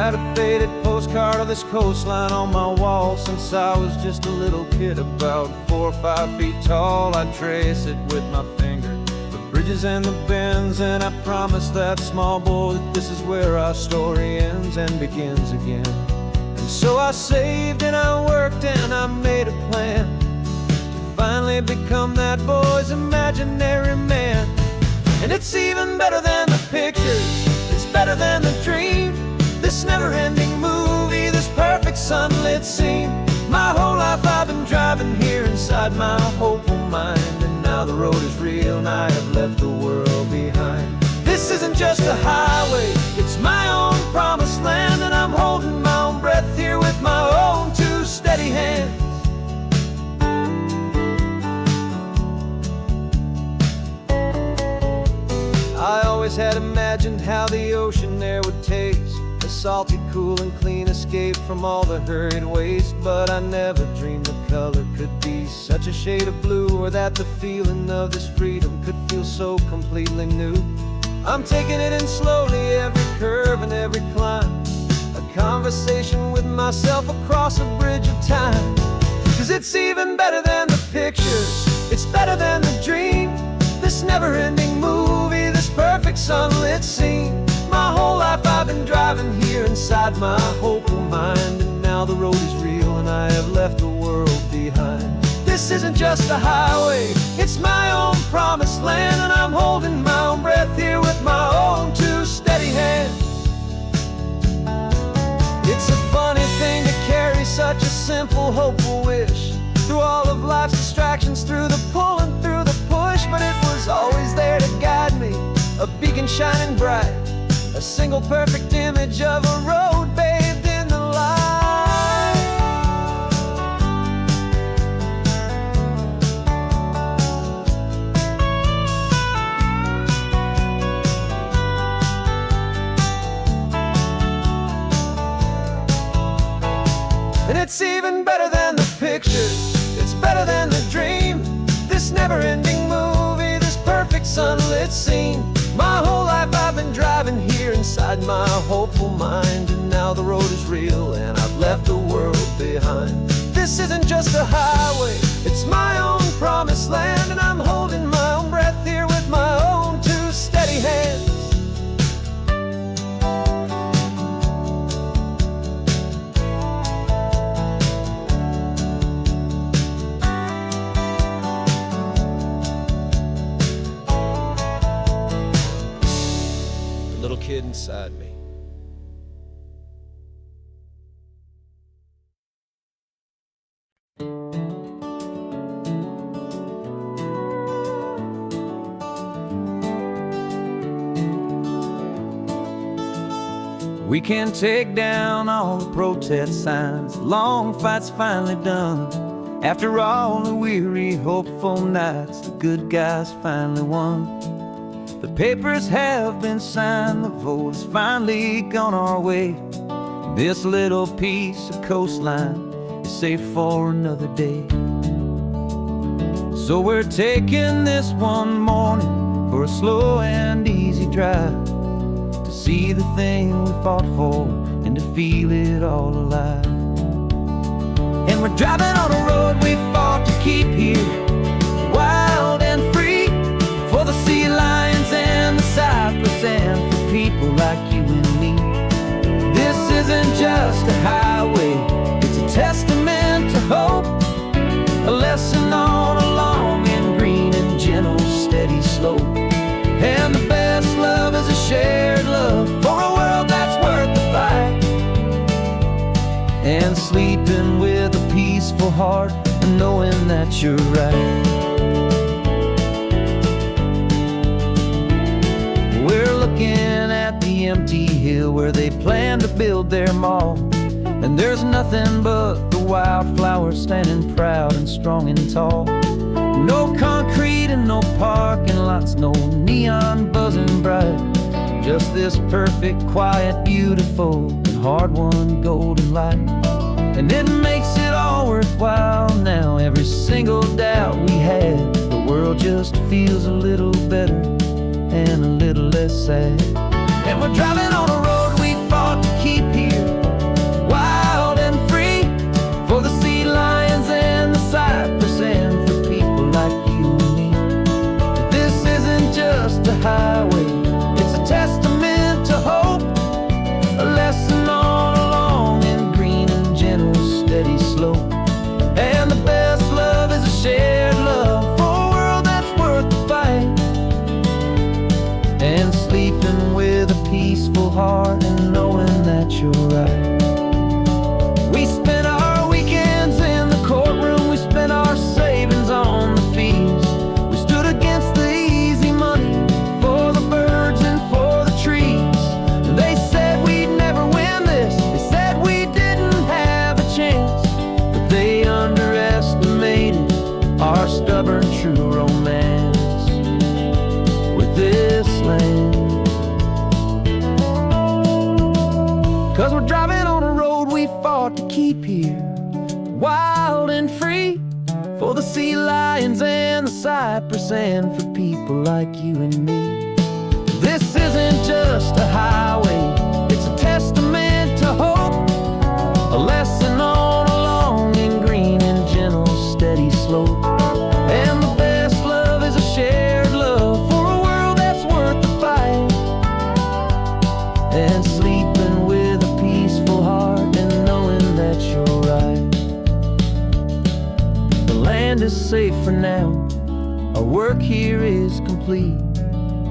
had a faded postcard of this coastline on my wall since I was just a little kid, about 4 or 5 feet tall. I'd trace it with my finger, the bridges and the bends, and I promised that small boy that this is where our story ends and begins again. And so I saved and I worked and I made a plan to finally become that boy's imaginary man. And it's even better than the pictures, it's better than the dream, this never-ending movie, this perfect sunlit scene. My whole life I've been driving here inside my hopeful mind, and now the road is real and I have left the world behind. This isn't just a highway, it's my own promised land, and I'm holding my own breath here with my own 2 steady hands. I always had imagined how the ocean air would taste, a salty, cool and clean escape from all the hurried waste. But I never dreamed the color could be such a shade of blue, or that the feeling of this freedom could feel so completely new. I'm taking it in slowly, every curve and every climb, a conversation with myself across a bridge of time. 'Cause it's even better than the pictures, it's better than the dream, this never-ending movie, this perfect sunlit scene. My whole life I've been driving here inside my hopeful mind, and now the road is real and I have left the world behind. This isn't just a highway, it's my own promised land, and I'm holding my own breath here with my own 2 steady hands. It's a funny thing to carry such a simple, hopeful wish through all of life's distractions, through the pull and through the push, but it was always there to guide me, a beacon shining bright, a single perfect image of a road bathed in the light. And it's even better than the pictures, it's better than the dream, this never-ending movie, this perfect sunlit scene. My whole life I've been driving here inside my hopeful mind, and now the road is real and I've left the world behind. This isn't just a highway, it's my own promised land, and I'm holding my own breath here with my own 2 steady hands. Little kid inside me. We can take down all the protest signs, long fight's finally done. After all the weary, hopeful nights, the good guys finally won. The papers have been signed, the vote has finally gone our way. This little piece of coastline is safe for another day. So we're taking this one morning for a slow and easy drive, to see the thing we fought for and to feel it all alive. And we're driving on a road we fought to keep here, wild and free, for the sea lions and the cypress, and for people like you and me. This isn't just a highway, it's a testament to hope, a lesson on a long and green and gentle steady slope. And the best love is a shared love for a world that's worth the fight, and sleeping with a peaceful heart and knowing that you're right. We're looking at the empty hill where they plan to build their mall, and there's nothing but the wildflowers standing proud and strong and tall. No concrete and no parking lots, no neon buzzing bright, just this perfect, quiet, beautiful, and hard-won golden light. And it makes it all worthwhile now, every single doubt we had. The world just feels a little better and a little less sad. And we're driving on a road we fought to keep here, you're right. We spent our weekends in the courtroom, we spent our savings on the fees. We stood against the easy money for the birds and for the trees. They said we'd never win this, they said we didn't have a chance, but they underestimated our stubborn true romance with this land. 'Cause we're driving on a road we fought to keep here, wild and free, for the sea lions and the cypress and for people like you and me. This isn't just a highway, it's a testament to hope, a lesson on a long and green and gentle steady slope. And the best love is a shared love for a world that's worth the fight, and sleeping with a peaceful heart and knowing that you're right. The land is safe for now, our work here is complete.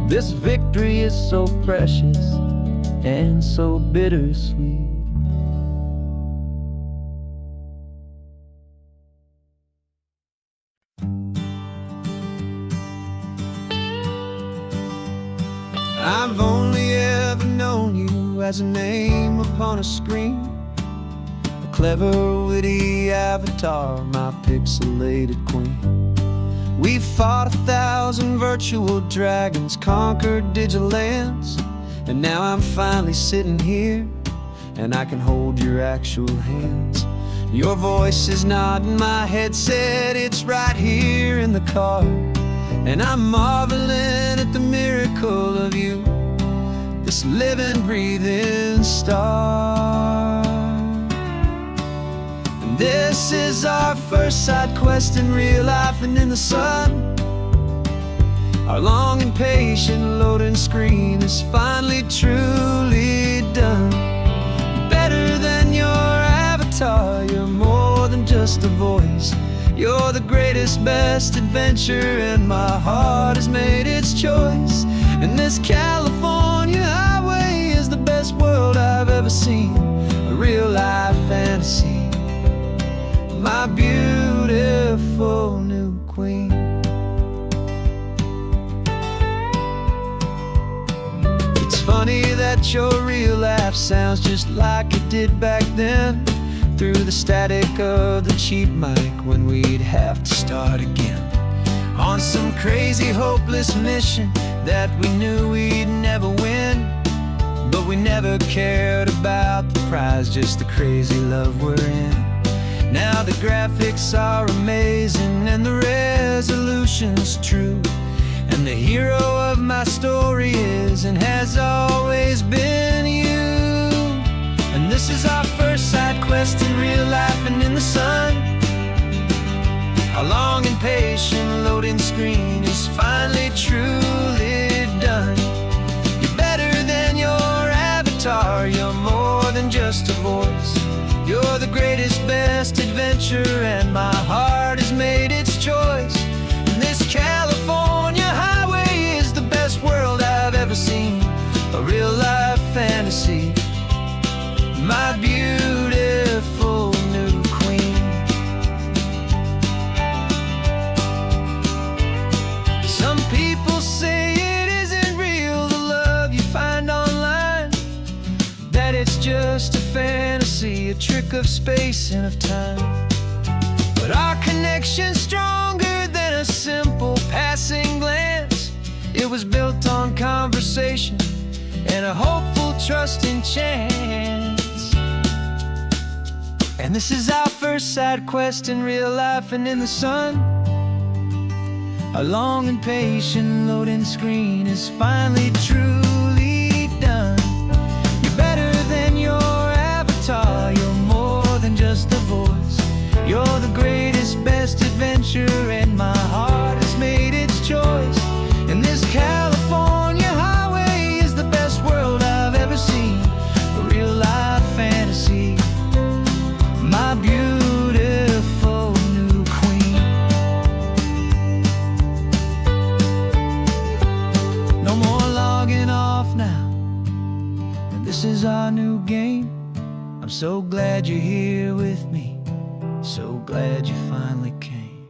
This victory is so precious and so bittersweet. I've only ever known you as a name upon a screen, a clever, witty avatar, my pixelated queen. We fought 1,000 virtual dragons, conquered digital lands, and now I'm finally sitting here, and I can hold your actual hands. Your voice is not in my headset, it's right here in the car, and I'm marveling at the miracle of you, this living, breathing star. And this is our first side quest in real life and in the sun. Our long and patient loading screen is finally truly done. You're better than your avatar, you're more than just a voice. You're the greatest, best adventure, and my heart has made its choice. And this California highway is the best world I've ever seen, a real life fantasy, my beautiful new queen. It's funny that your real life sounds just like it did back then, through the static of the cheap mic when we'd have to start again, on some crazy hopeless mission that we knew we'd never win. But we never cared about the prize, just the crazy love we're in. Now the graphics are amazing and the resolution's true, and the hero of my story is and has always been you. And this is our first side quest in real life and in the sun. Our long and patient loading screen is finally truly done. You're better than your avatar, you're more than just a voice. You're the greatest, best adventure, and my heart has made its choice. And this California highway is the best world I've ever seen, a real life fantasy, my beautiful new queen. Some people say it isn't real, the love you find online, that it's just a fantasy, a trick of space and of time. But our connection's stronger than a simple passing glance. It was built on conversation and a hopeful, trusting chance. And this is our first side quest in real life and in the sun. Our long and patient loading screen is finally truly done. You're better than your avatar, you're more than just a voice. You're the greatest, best adventure, and my heart has made its choice. And this California highway is the best world I've ever seen, a real life fantasy, my beautiful new queen. No more logging off now, and this is our new game. I'm so glad you're here with me, so glad you finally came.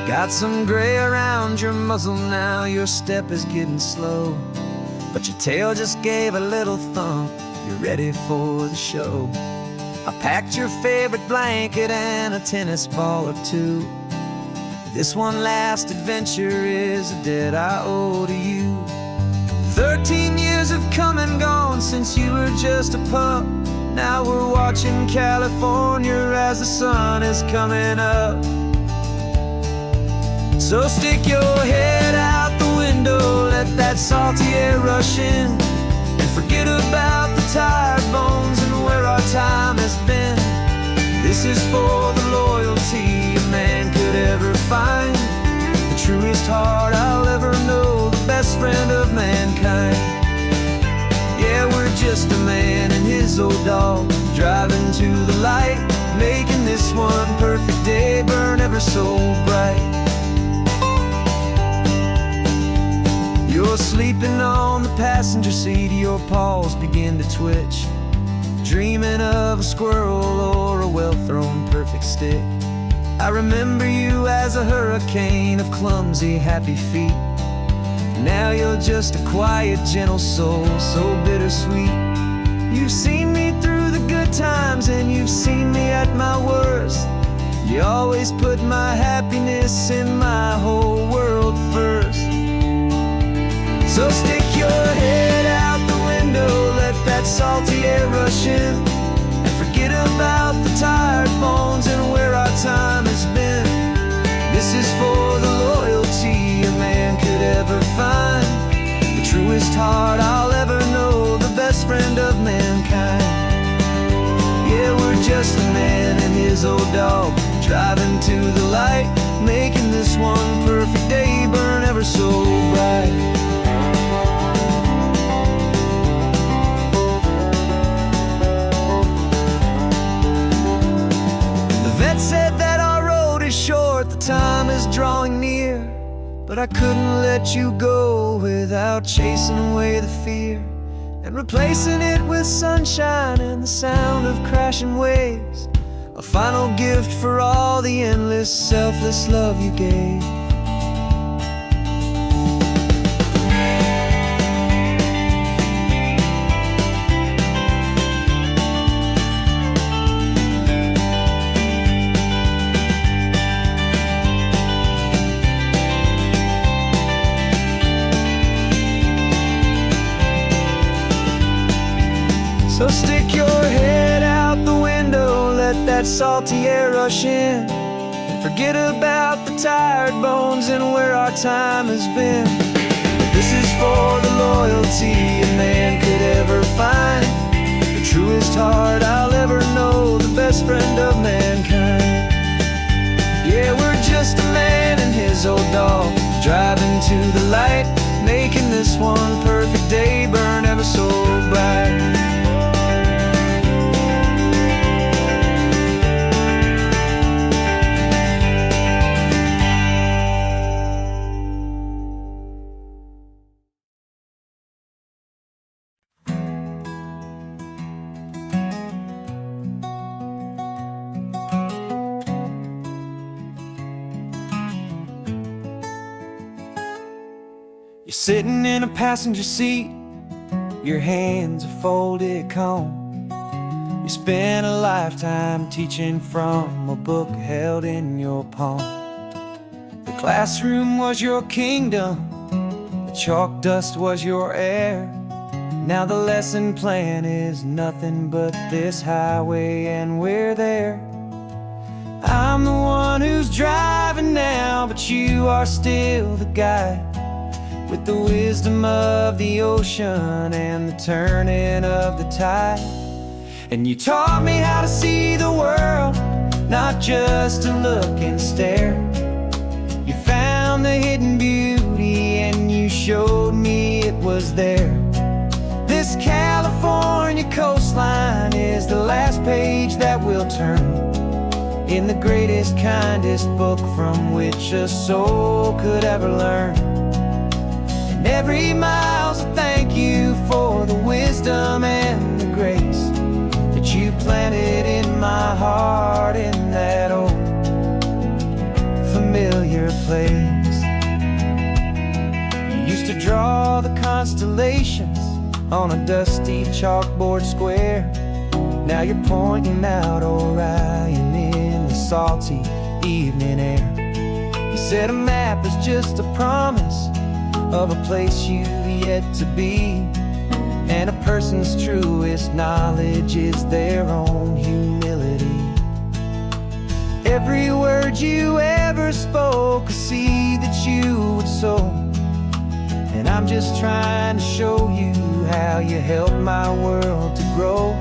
Got some gray around your muzzle now, your step is getting slow, but your tail just gave a little thump, you're ready for the show. I packed your favorite blanket and a tennis ball or two. This one last adventure is a debt I owe to you. 13 years have come and gone since you were just a pup. Now we're watching California as the sun is coming up. So stick your head out the window, let that salty air rush in, and forget about the tired bones and where our time has been. This is for the loyalty a man could ever find, the truest heart I'll ever know, the best friend of mankind. Yeah, we're just a man and his old dog, driving to the light, making this one perfect day burn ever so bright. You're sleeping on the passenger seat, your paws begin to twitch, dreaming of a squirrel or a well-thrown perfect stick. I remember you as a hurricane of clumsy, happy feet. Now you're just a quiet, gentle soul, so bittersweet. You've seen me through the good times and you've seen me at my worst. You always put my happiness in my whole world first. So stick your head out the window, let that salty air rush in, and forget about the tired bones and where our time has been. This is for the loyalty a man could ever find, the truest heart I'll ever know, the best friend of mankind. Yeah, we're just a man and his old dog, driving to the light, making this one perfect day burn ever so bright. Said that our road is short, the time is drawing near, but I couldn't let you go without chasing away the fear and replacing it with sunshine and the sound of crashing waves, a final gift for all the endless, selfless love you gave. So stick your head out the window, let that salty air rush in, and forget about the tired bones and where our time has been. This is for the loyalty a man could ever find, the truest heart I'll ever know, the best friend of mankind. Yeah, we're just a man and his old dog, driving to the light, making this one perfect day burn ever so bright. You're sitting in a passenger seat, your hands are folded calm. You spent a lifetime teaching from a book held in your palm. The classroom was your kingdom, the chalk dust was your air. Now the lesson plan is nothing but this highway and we're there. I'm the one who's driving now, but you are still the guide, with the wisdom of the ocean and the turning of the tide. And you taught me how to see the world, not just to look and stare. You found the hidden beauty and you showed me it was there. This California coastline is the last page that we'll turn in the greatest, kindest book from which a soul could ever learn. And every mile's a thank you for the wisdom and the grace that you planted in my heart in that old familiar place. You used to draw the constellations on a dusty chalkboard square. Now you're pointing out Orion in the salty evening air. You said a map is just a promise of a place you've yet to be, and a person's truest knowledge is their own humility. Every word you ever spoke, a seed that you would sow, and I'm just trying to show you how you helped my world to grow.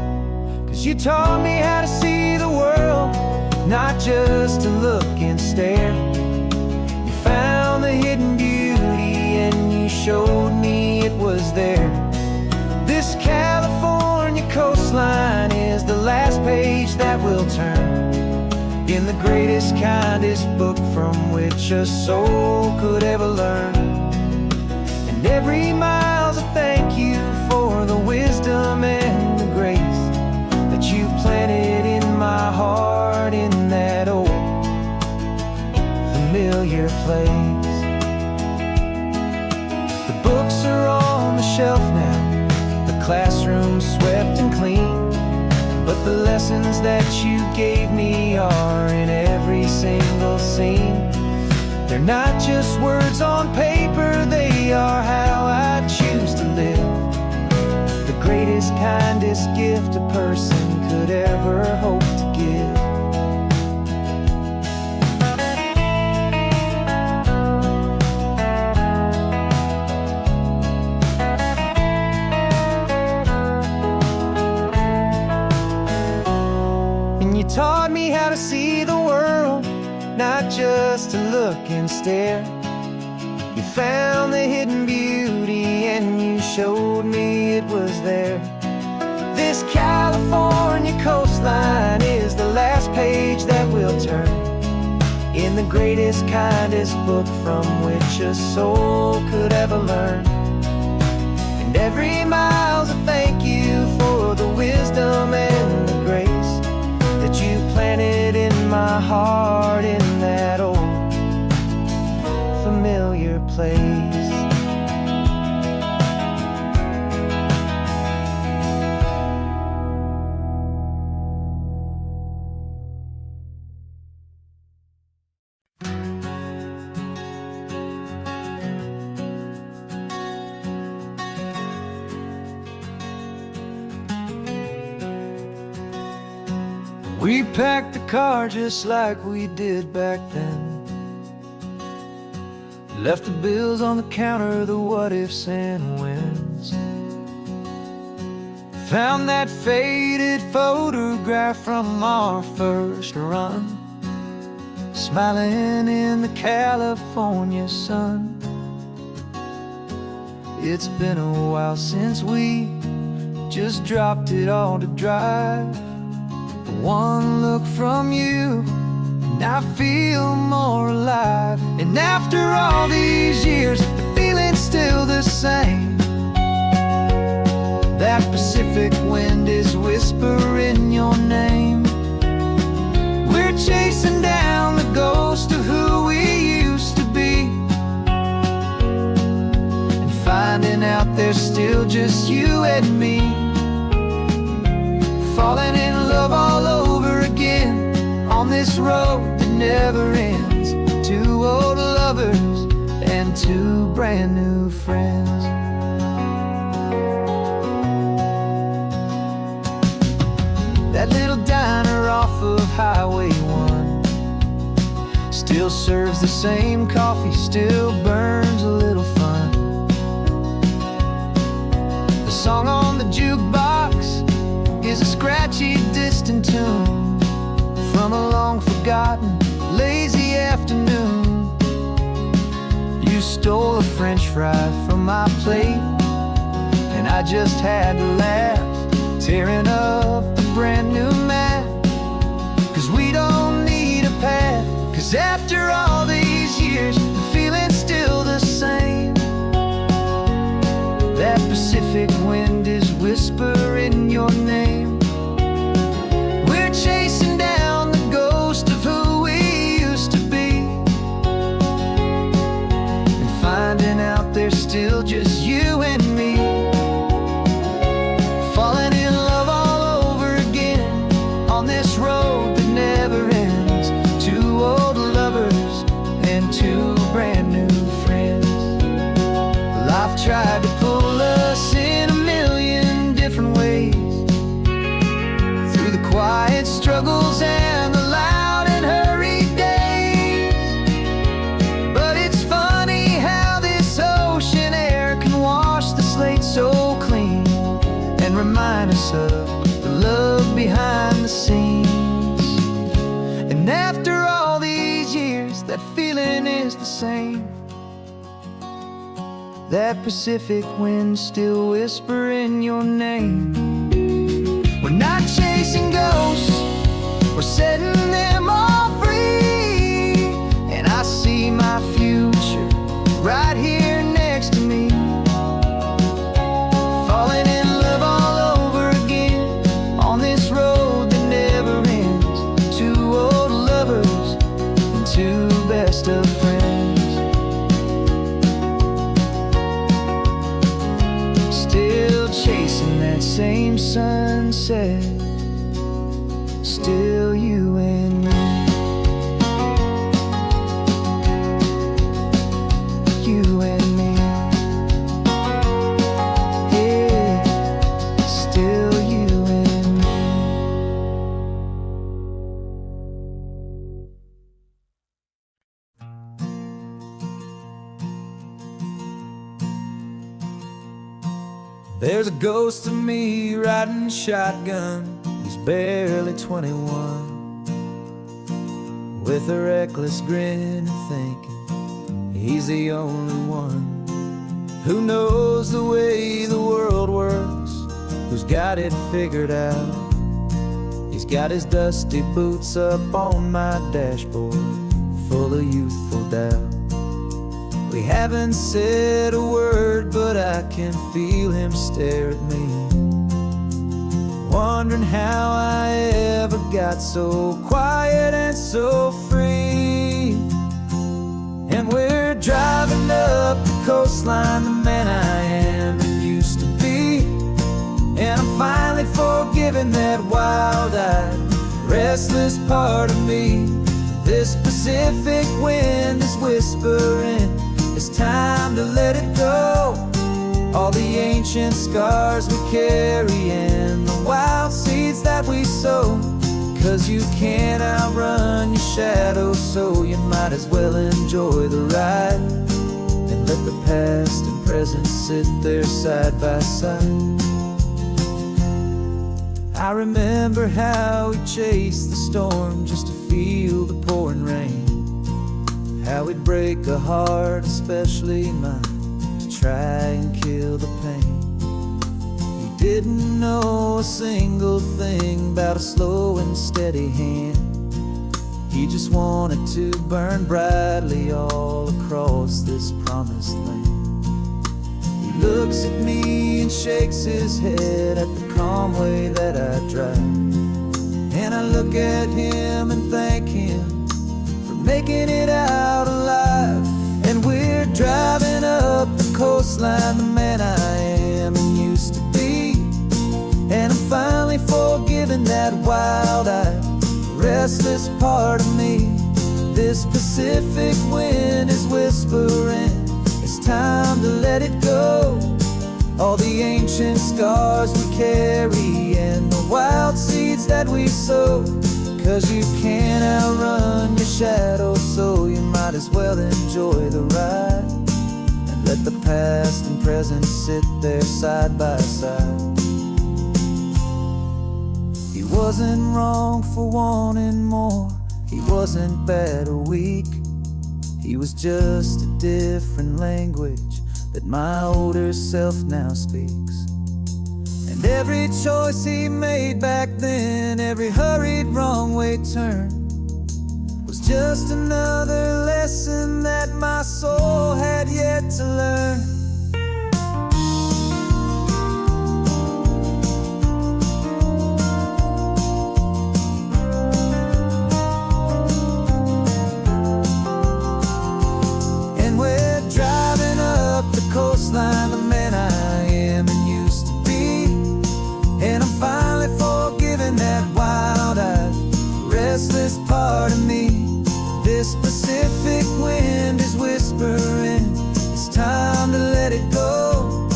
'Cause you taught me how to see the world, not just to look and stare. You found the hidden beauty and you showed me it was there. This California coastline is the last page that we'll turn in the greatest, kindest book from which a soul could ever learn. And every mile's a thank you for the wisdom and the grace that you planted in my heart in that old familiar place. The books are on the shelf now, the classroom swept and clean, but the lessons that you gave me are in every single scene. They're not just words on paper, they are how I choose to live. The greatest, kindest gift a person could ever hope to give. And you taught me how to see the world, not just to look and stare. You found the hidden beauty and you showed me it was there. This California coastline is the last page that we'll turn in the greatest, kindest book from which a soul could ever learn. And every mile's a thank you for the wisdom and the grace that you planted in my heart in that old familiar place. We packed the car just like we did back then. Left the bills on the counter, the what ifs and whens. Found that faded photograph from our first run, smiling in the California sun. It's been a while since we just dropped it all to drive. One look from you and I feel more alive. And after all these years, the feeling's still the same. That Pacific wind is whispering your name. We're chasing down the ghost of who we used to be, and finding out there's still just you and me. Falling in love all over again on this road that never ends. Two old lovers and two brand new friends. That little diner off of Highway 1 still serves the same coffee, still burns a little fun. The song on the jukebox is a scratchy, distant tune from a long-forgotten, lazy afternoon. You stole a French fry from my plate, and I I just had to laugh, tearing up the brand new map. 'Cause we don't need a path, 'cause after all these years, the feeling's still the same. That Pacific wind is whispering your name. We're chasing down the ghost of who we used to be, and finding out there's still just you and me. Falling in love all over again on this road that never ends. Two old lovers and two brand new friends. Life tried to pull us in a million different ways, through the quiet struggles and the loud and hurried days. But it's funny how this ocean air can wash the slate so clean, and remind us of the love behind the scenes. And after all these years, that feeling is the same. That Pacific wind still whispering your name. We're not chasing ghosts, we're setting them all free. And I see my future right here next to me. Falling in love all over again on this road that never ends. Two old lovers and two best of friends. Still chasing that same sunset, still you and me. You and me. Yeah, still you and me. There's a ghost of me riding shotgun. He's barely 21, with a reckless grin and thinking he's the only one who knows the way the world works, who's got it figured out. He's got his dusty boots up on my dashboard, full of youthful doubt. We haven't said a word, but I can feel him stare at me, wondering how I ever got so quiet and so free. And we're driving up the coastline, the man I am and used to be. And I'm finally forgiving that wild-eyed, restless part of me. This Pacific wind is whispering, it's time to let it go. All the ancient scars we carry and the wild seeds that we sow. 'Cause you can't outrun your shadow, so you might as well enjoy the ride, and let the past and present sit there side by side. I remember how we chased the storm just to feel the pouring rain, how we'd break a heart, especially mine, to try and kill the pain. He didn't know a single thing about a slow and steady hand. He just wanted to burn brightly all across this promised land. He looks at me and shakes his head at the calm way that I drive, and I look at him and thank him for making it out alive. And we're driving up the coastline, the man I am and used to be. And I'm finally forgiving that wild-eyed, restless part of me. This Pacific wind is whispering, it's time to let it go. All the ancient scars we carry and the wild seeds that we sow. 'Cause you can't outrun your shadow, so you might as well enjoy the ride, and let the past and present sit there side by side. He wasn't wrong for wanting more, he wasn't bad or weak. He was just a different language that my older self now speaks. Every choice he made back then, every hurried wrong way turn, was just another lesson that my soul had yet to learn. And we're driving up the coastline, the man I am and used to be, and I'm finally forgiving that wild-eyed, restless part of me. This Pacific wind is whispering, it's time to let it go.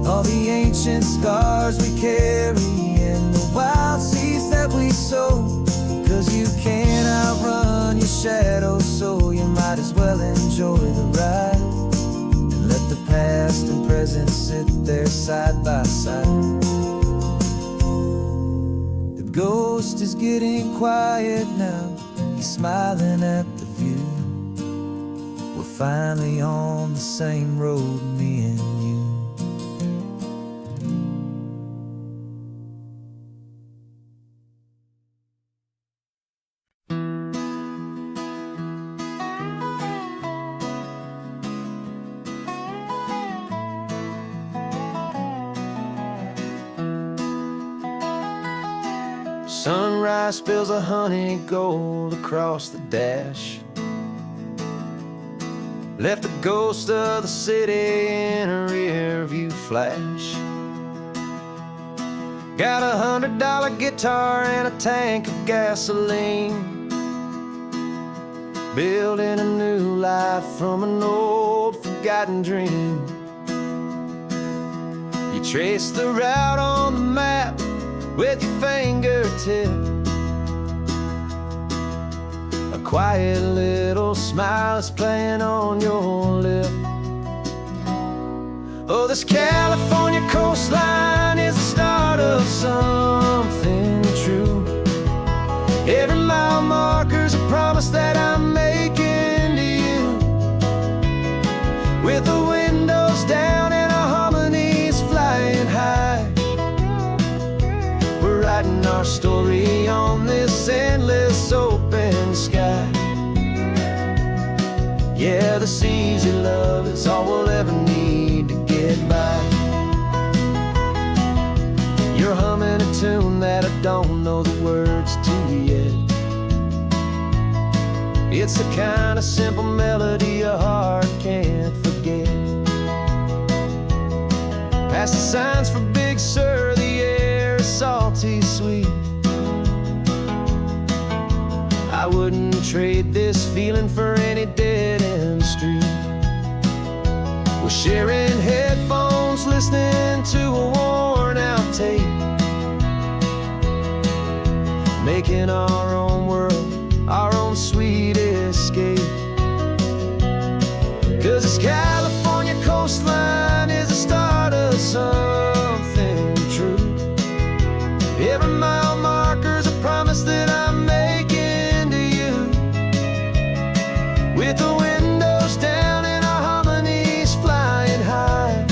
All the ancient scars we carry and the wild seeds that we sow. 'Cause you can't outrun your shadow, so you might as well enjoy the ride, and let the past and present sit there side by side. The ghost is getting quiet now, he's smiling at the view. We're finally on the same road, me and you. Sunrise spills a honey gold across the dash, left the ghost of the city in a rear view flash. Got a $100 guitar and a tank of gasoline, building a new life from an old forgotten dream. You trace the route on the map with your fingertip, a quiet little smile is playing on your lip. Oh, this California coastline is the start of something true. Every mile marker's a promise that I'm making to you. With the windows down and our harmonies flying high, writing our story on this endless open sky. Yeah, this easy love is all we'll ever need to get by. You're humming a tune that I don't know the words to yet. It's the kind of simple melody a heart can't forget. Past the signs for Big Sur, the air is salty sweet. I wouldn't trade this feeling for any dead-end street. We're sharing headphones, listening to a worn-out tape, making our own world, our own sweet escape. 'Cause this California coastline is the start of something true. Every mile marker's a promise that I'm making to you. With the windows down and our harmonies flying high,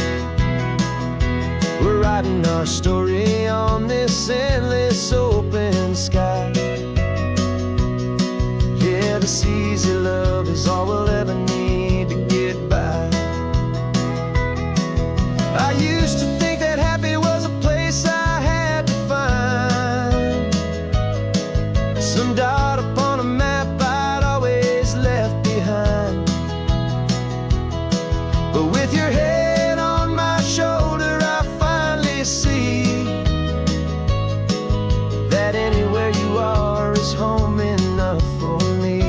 we're writing our story on this endless open sky. Yeah, this easy love is all we'll ever need to get by. I used to think that happy was a place I had to find, some dot upon a map I'd always left behind. But with your head on my shoulder, I finally see that anywhere you are is home enough for me.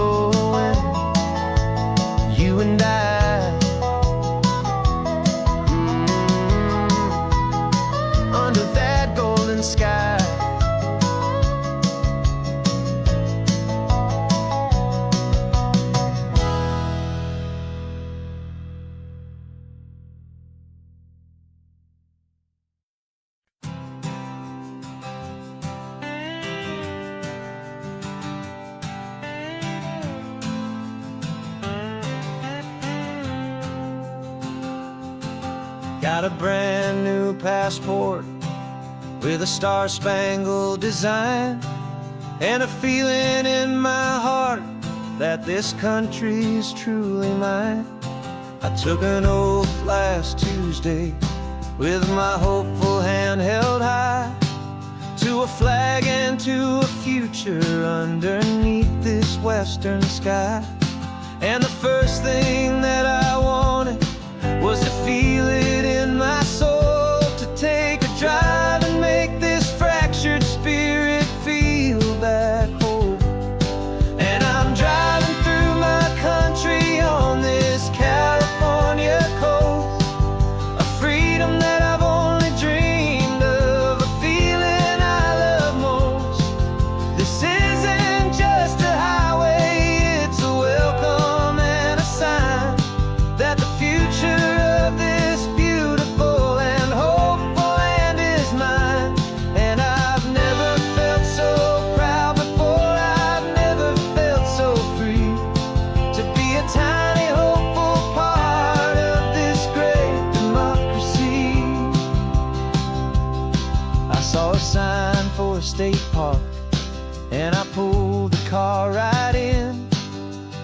going, you and I, under that golden sky. Got a brand new passport with a star-spangled design, and a feeling in my heart that this country's truly mine. I took an oath last Tuesday with my hopeful hand held high, to a flag and to a future underneath this western sky. And the first thing that I wanted was to feel it in my soul, to take a drive and make this fractured spirit feel back home. And I'm driving through my country on this California coast, a freedom that I've only dreamed of, a feeling I love most. This isn't just a highway, it's a welcome and a sign that the future of this beautiful and hopeful land is mine. And I've never felt so proud before, I've never felt so free, to be a tiny hopeful part of this great democracy. I saw a sign for a state park, and I pulled the car right in,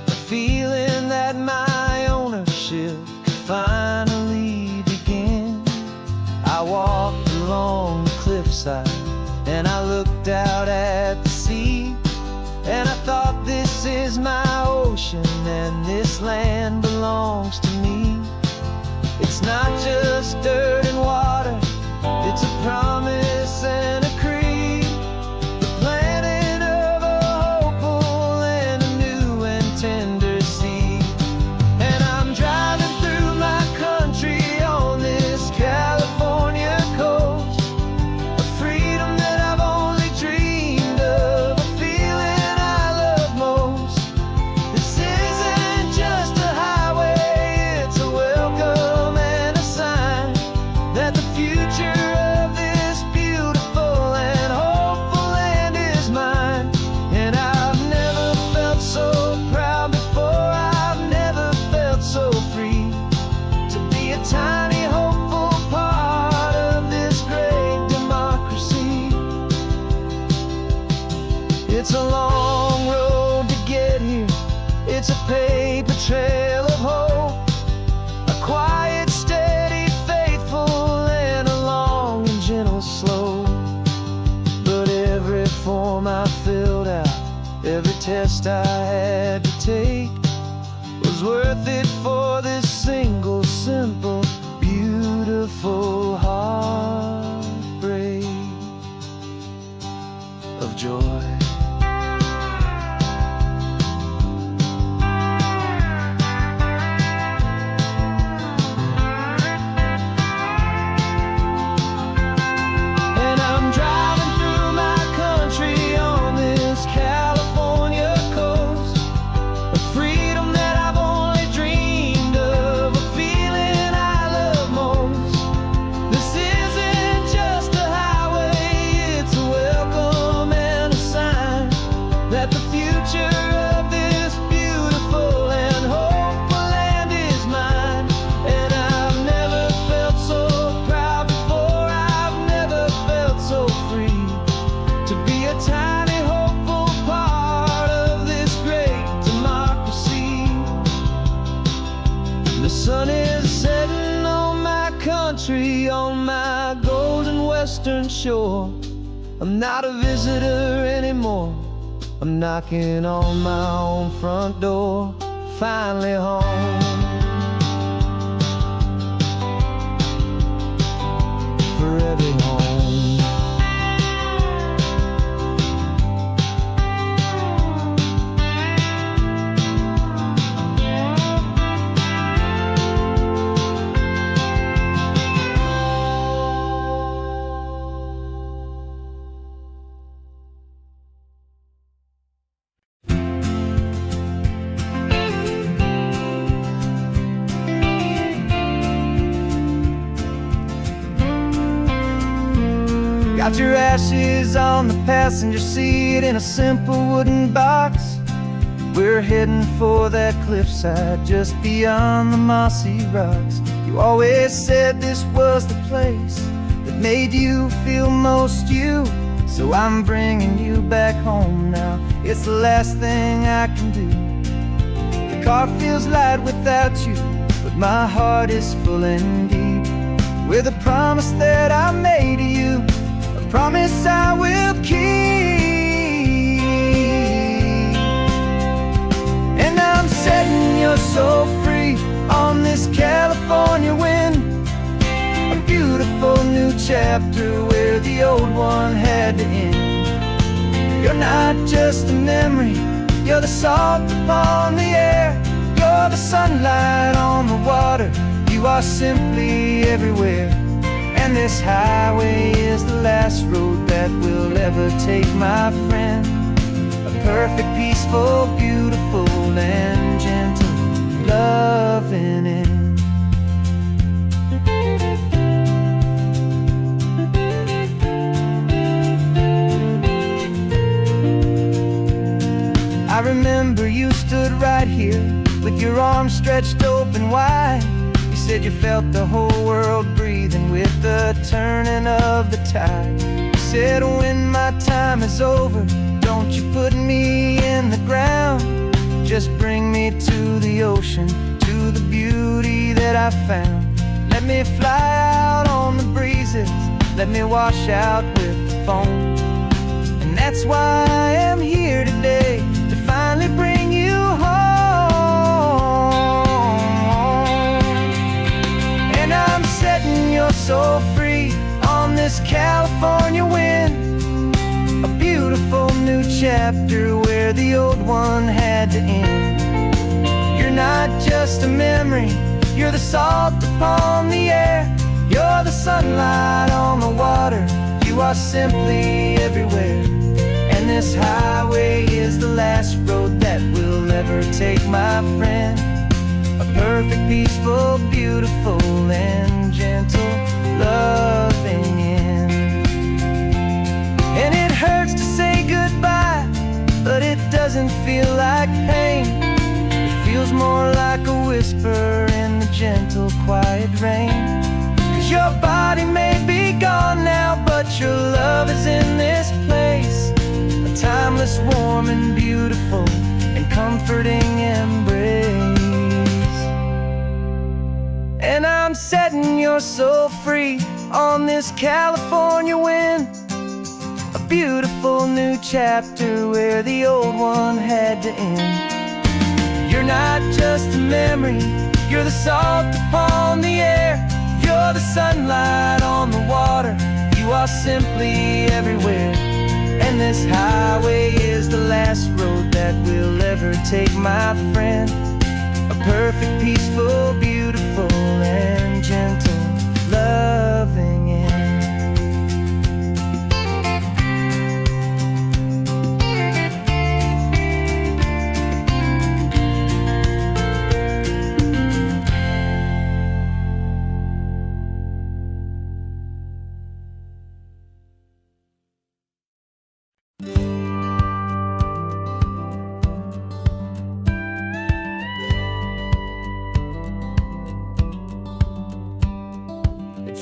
a feeling that my ownership could finally begin. I walked along the cliffside and I looked out at the sea, and I thought, this is my ocean and this land belongs to me. It's not just dirt and water, it's a promise and a creed, the planting of a hopeful and a new and tender seed. And I'm driving through my country on this California coast, a freedom that I've only dreamed of, a feeling I love most. This isn't just a highway, it's a welcome and a sign that the future of this beautiful and hopeful land is mine. And I've never felt so proud before, I've never felt so free, to be a tiny hopeful part of this great democracy. It's a long road to get here, it's a paper trail of hope, a quiet, steady, faithful, and a long and gentle slope. But every form I filled out, every test I had to take, was worth it for this single, simple, beautiful heartbreak of joy. And I'm driving through my country on this California coast, a freedom that I've only dreamed of, a feeling I love most. This isn't just a highway, it's a welcome and a sign that the future of this beautiful and hopeful land is mine. And I've never felt so proud before, I've never felt so free, to be a tiny hopeful part of this great democracy. The sun is setting on my country, on my golden western shore. I'm not a visitor anymore, I'm knocking on my own front door, finally home. Forever home. Out your ashes on the passenger seat in a simple wooden box. We're heading for that cliffside just beyond the mossy rocks. You always said this was the place that made you feel most you. So I'm bringing you back home now. It's the last thing I can do. The car feels light without you, but my heart is full and deep with a promise that I made to you, a promise I will keep. And I'm setting your soul free on this California wind, a beautiful new chapter where the old one had to end. You're not just a memory, you're the salt upon the air, you're the sunlight on the water, you are simply everywhere. And this highway is the last road that we'll ever take, my friend. A perfect, peaceful, beautiful, and gentle loving end. I remember you stood right here with your arms stretched open wide. You said you felt the whole world breathing with the turning of the tide. You said when my time is over, don't you put me in the ground, just bring me to the ocean, to the beauty that I found. Let me fly out on the breezes, let me wash out with the foam. And that's why I am here today, to finally bring you home. And I'm setting your soul free on this California wind, a beautiful new chapter where the old one had to end. You're not just a memory, you're the salt upon the air, you're the sunlight on the water, you are simply everywhere. And this highway is the last road that we'll ever take, my friend. A perfect, peaceful, beautiful, and gentle loving end. And it hurts to say goodbye, but it doesn't feel like pain. It feels more like a whisper in the gentle, quiet rain. 'Cause your body may be gone now, but your love is in this place, a timeless, warm, and beautiful, and comforting embrace. And I'm setting your soul free on this California wind, a beautiful new chapter where the old one had to end. You're not just a memory, you're the salt upon the air, you're the sunlight on the water, you are simply everywhere. And this highway is the last road that we'll ever take, my friend. A perfect, peaceful, beautiful, and gentle loving end.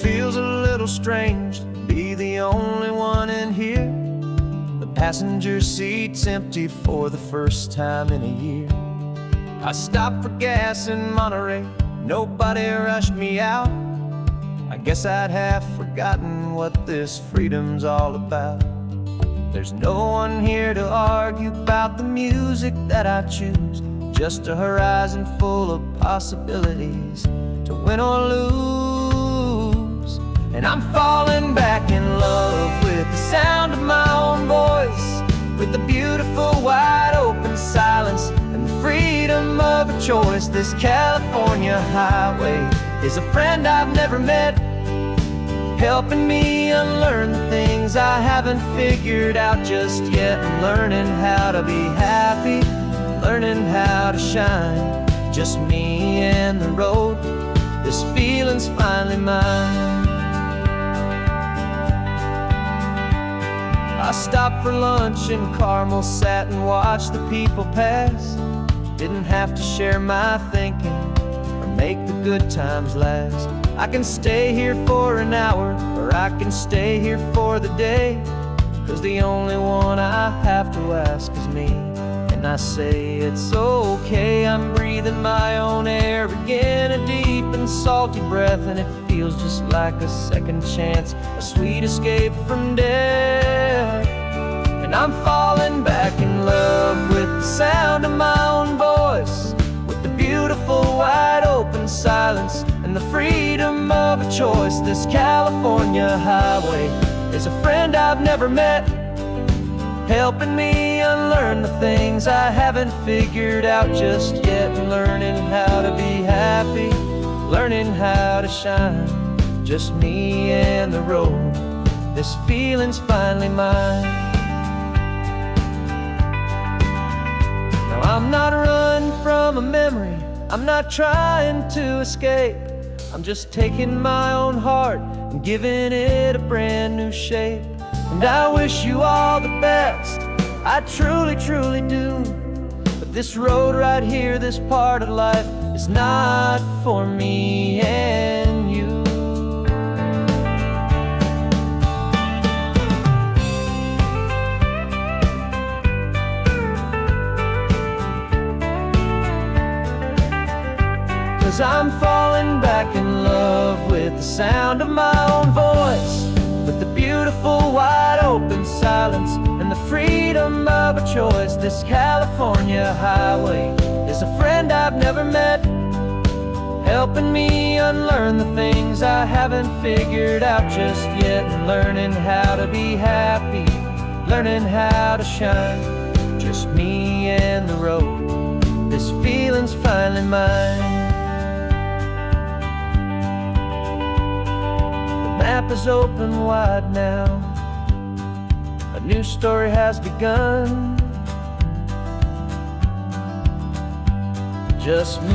Feels a little strange to be the only one in here. The passenger seat's empty for the first time in a year. I stopped for gas in Monterey, nobody rushed me out. I guess I'd half forgotten what this freedom's all about. There's no one here to argue about the music that I choose, just a horizon full of possibilities to win or lose. And I'm falling back in love with the sound of my own voice, with the beautiful wide open silence and the freedom of a choice. This California highway is a friend I've never met, helping me unlearn the things I haven't figured out just yet. I'm learning how to be happy, learning how to shine, just me and the road. This feeling's finally mine. I stopped for lunch in Carmel, sat and watched the people pass. Didn't have to share my thinking or make the good times last. I can stay here for an hour, or I can stay here for the day, 'cause the only one I have to ask is me. And I say it's okay, I'm breathing my own air again, a deep and salty breath, and it feels just like a second chance, a sweet escape from death. And I'm falling back in love with the sound of my own voice, with the beautiful wide open silence and the freedom of a choice. This California highway is a friend I've never met, helping me unlearn the things I haven't figured out just yet, learning how to be happy, learning how to shine, just me and the road. This feeling's finally mine. Now I'm not running from a memory, I'm not trying to escape, I'm just taking my own heart and giving it a brand new shape. And I wish you all the best, I truly, truly do. But this road right here, this part of life, is not for me and you. Cause I'm falling back in love with the sound of my own voice, with the beautiful wide open silence and the freedom of a choice. This California highway is a friend I've never met, helping me unlearn the things I haven't figured out just yet, and learning how to be happy, learning how to shine, just me and the road. This feeling's finally mine. The map is open wide now, a new story has begun, just me.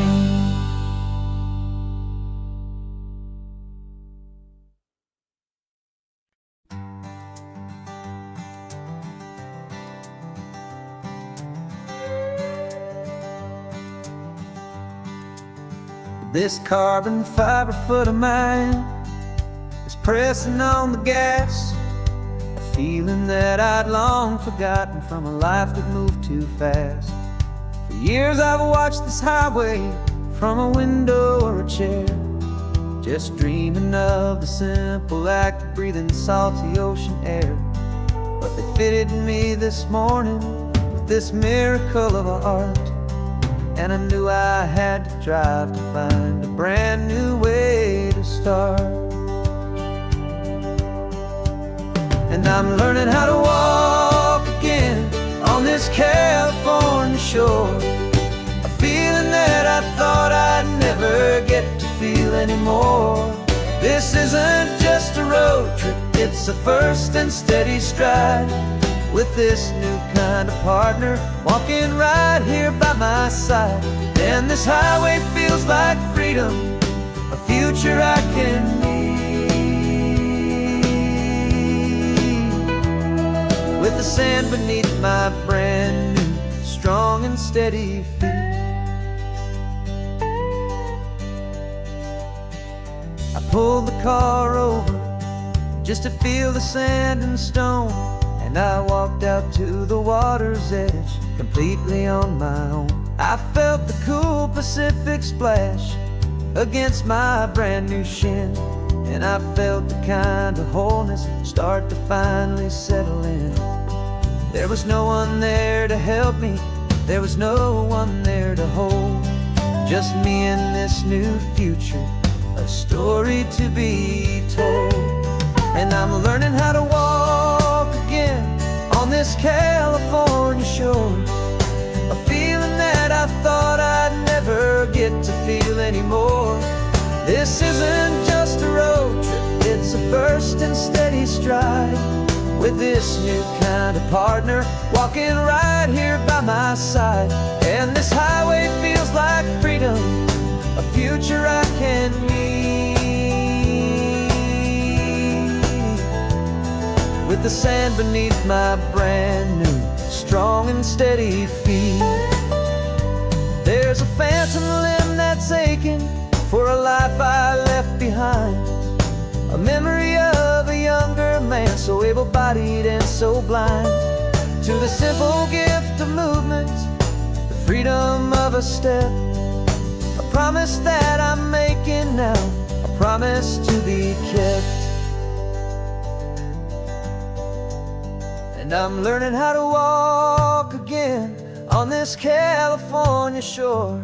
This carbon fiber foot of mine is pressing on the gas, a feeling that I'd long forgotten from a life that moved too fast. For years I've watched this highway from a window or a chair, just dreaming of the simple act of breathing salty ocean air. But they fitted me this morning with this miracle of art, and I knew I had to drive to find a brand new way to start. And I'm learning how to walk again on this California shore, a feeling that I thought I'd never get to feel anymore. This isn't just a road trip, it's a first and steady stride, with this new kind of partner walking right here by my side. And this highway feels like freedom, a future I can need, with the sand beneath my brand new strong and steady feet. I pulled the car over just to feel the sand and stone, and I walked out to the water's edge completely on my own. I felt the cool Pacific splash against my brand new shin, and I felt the kind of wholeness start to finally settle in. There was no one there to help me, there was no one there to hold, just me and this new future, a story to be told. And I'm learning how to walk again on this California shore, a feeling that I thought I'd never get to feel anymore. This isn't just a road trip, it's a first and steady stride, with this new kind of partner walking right here by my side. And this highway feels like freedom, a future I can need, with with the sand beneath my brand new strong and steady feet. There's a phantom limb that's aching for a life I left behind, a memory of a younger man, so able-bodied and so blind, to the simple gift of movement, the freedom of a step, a promise that I'm making now, a promise to be kept. And I'm learning how to walk again on this California shore,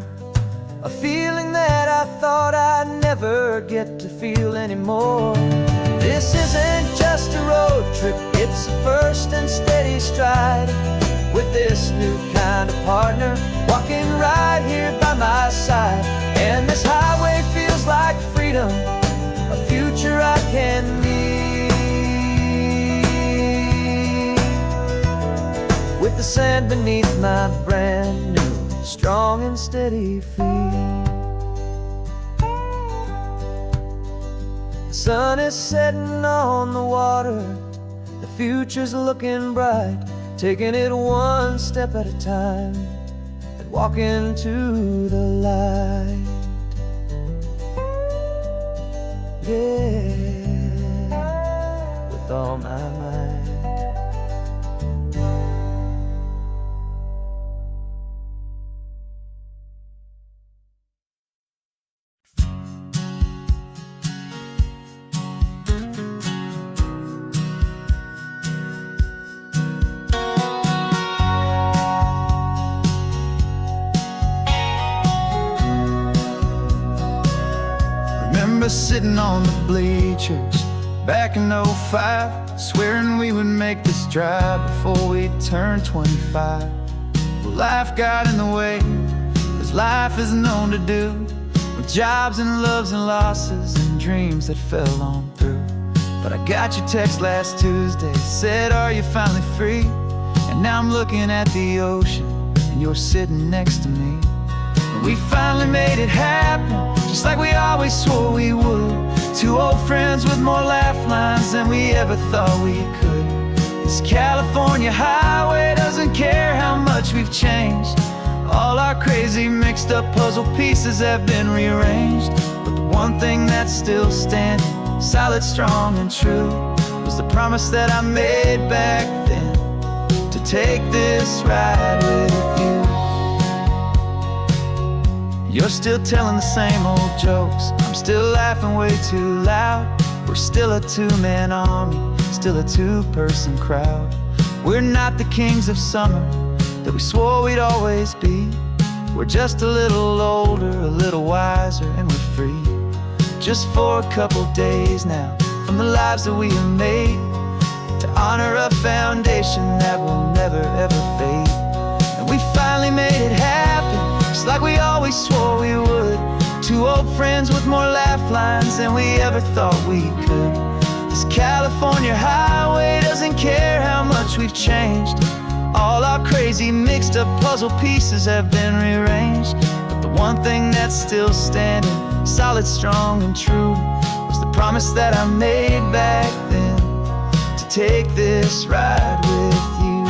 a feeling that I thought I'd never get to feel anymore. This isn't just a road trip, it's a first and steady stride, with this new kind of partner walking right here by my side. And this highway feels like freedom, a future I can meet, with the sand beneath my brand new strong and steady feet. The sun is setting on the water, the future's looking bright, taking it one step at a time and walking to the light. Yeah, with all my might. Remember sitting on the bleachers back in '05, swearing we would make this drive before we turned 25. Well, life got in the way, as life is known to do, with jobs and loves and losses and dreams that fell on through. But I got your text last Tuesday, said, are you finally free? And now I'm looking at the ocean, and you're sitting next to me. And we finally made it happen, just like we always swore we would. Two old friends with more laugh lines than we ever thought we could. This California highway doesn't care how much we've changed. All our crazy mixed up puzzle pieces have been rearranged, but the one thing that's still standing, solid, strong and true, was the promise that I made back then, to take this ride with you. You're still telling the same old jokes, I'm still laughing way too loud. We're still a two-man army, still a two-person crowd. We're not the kings of summer that we swore we'd always be. We're just a little older, a little wiser, and we're free. Just for a couple days now, from the lives that we have made, to honor a foundation that will never ever fade. And we finally made it happen, just like we always swore we would. Two old friends with more laugh lines than we ever thought we could. This California highway doesn't care how much we've changed. All our crazy mixed up puzzle pieces have been rearranged, but the one thing that's still standing, solid, strong and true, was the promise that I made back then, to take this ride with you.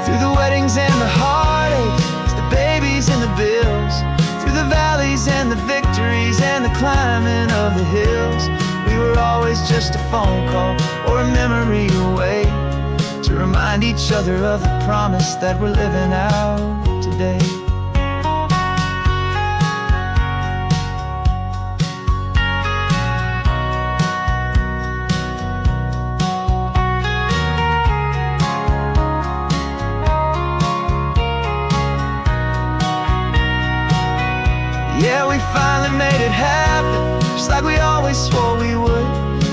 Through the weddings and the heartaches, the babies and the bills, through the valleys and the victories and the climbing of the hills, we were always just a phone call or a memory away, to remind each other of the promise that we're living out today. Yeah, we finally made it happen, just like we always swore we would.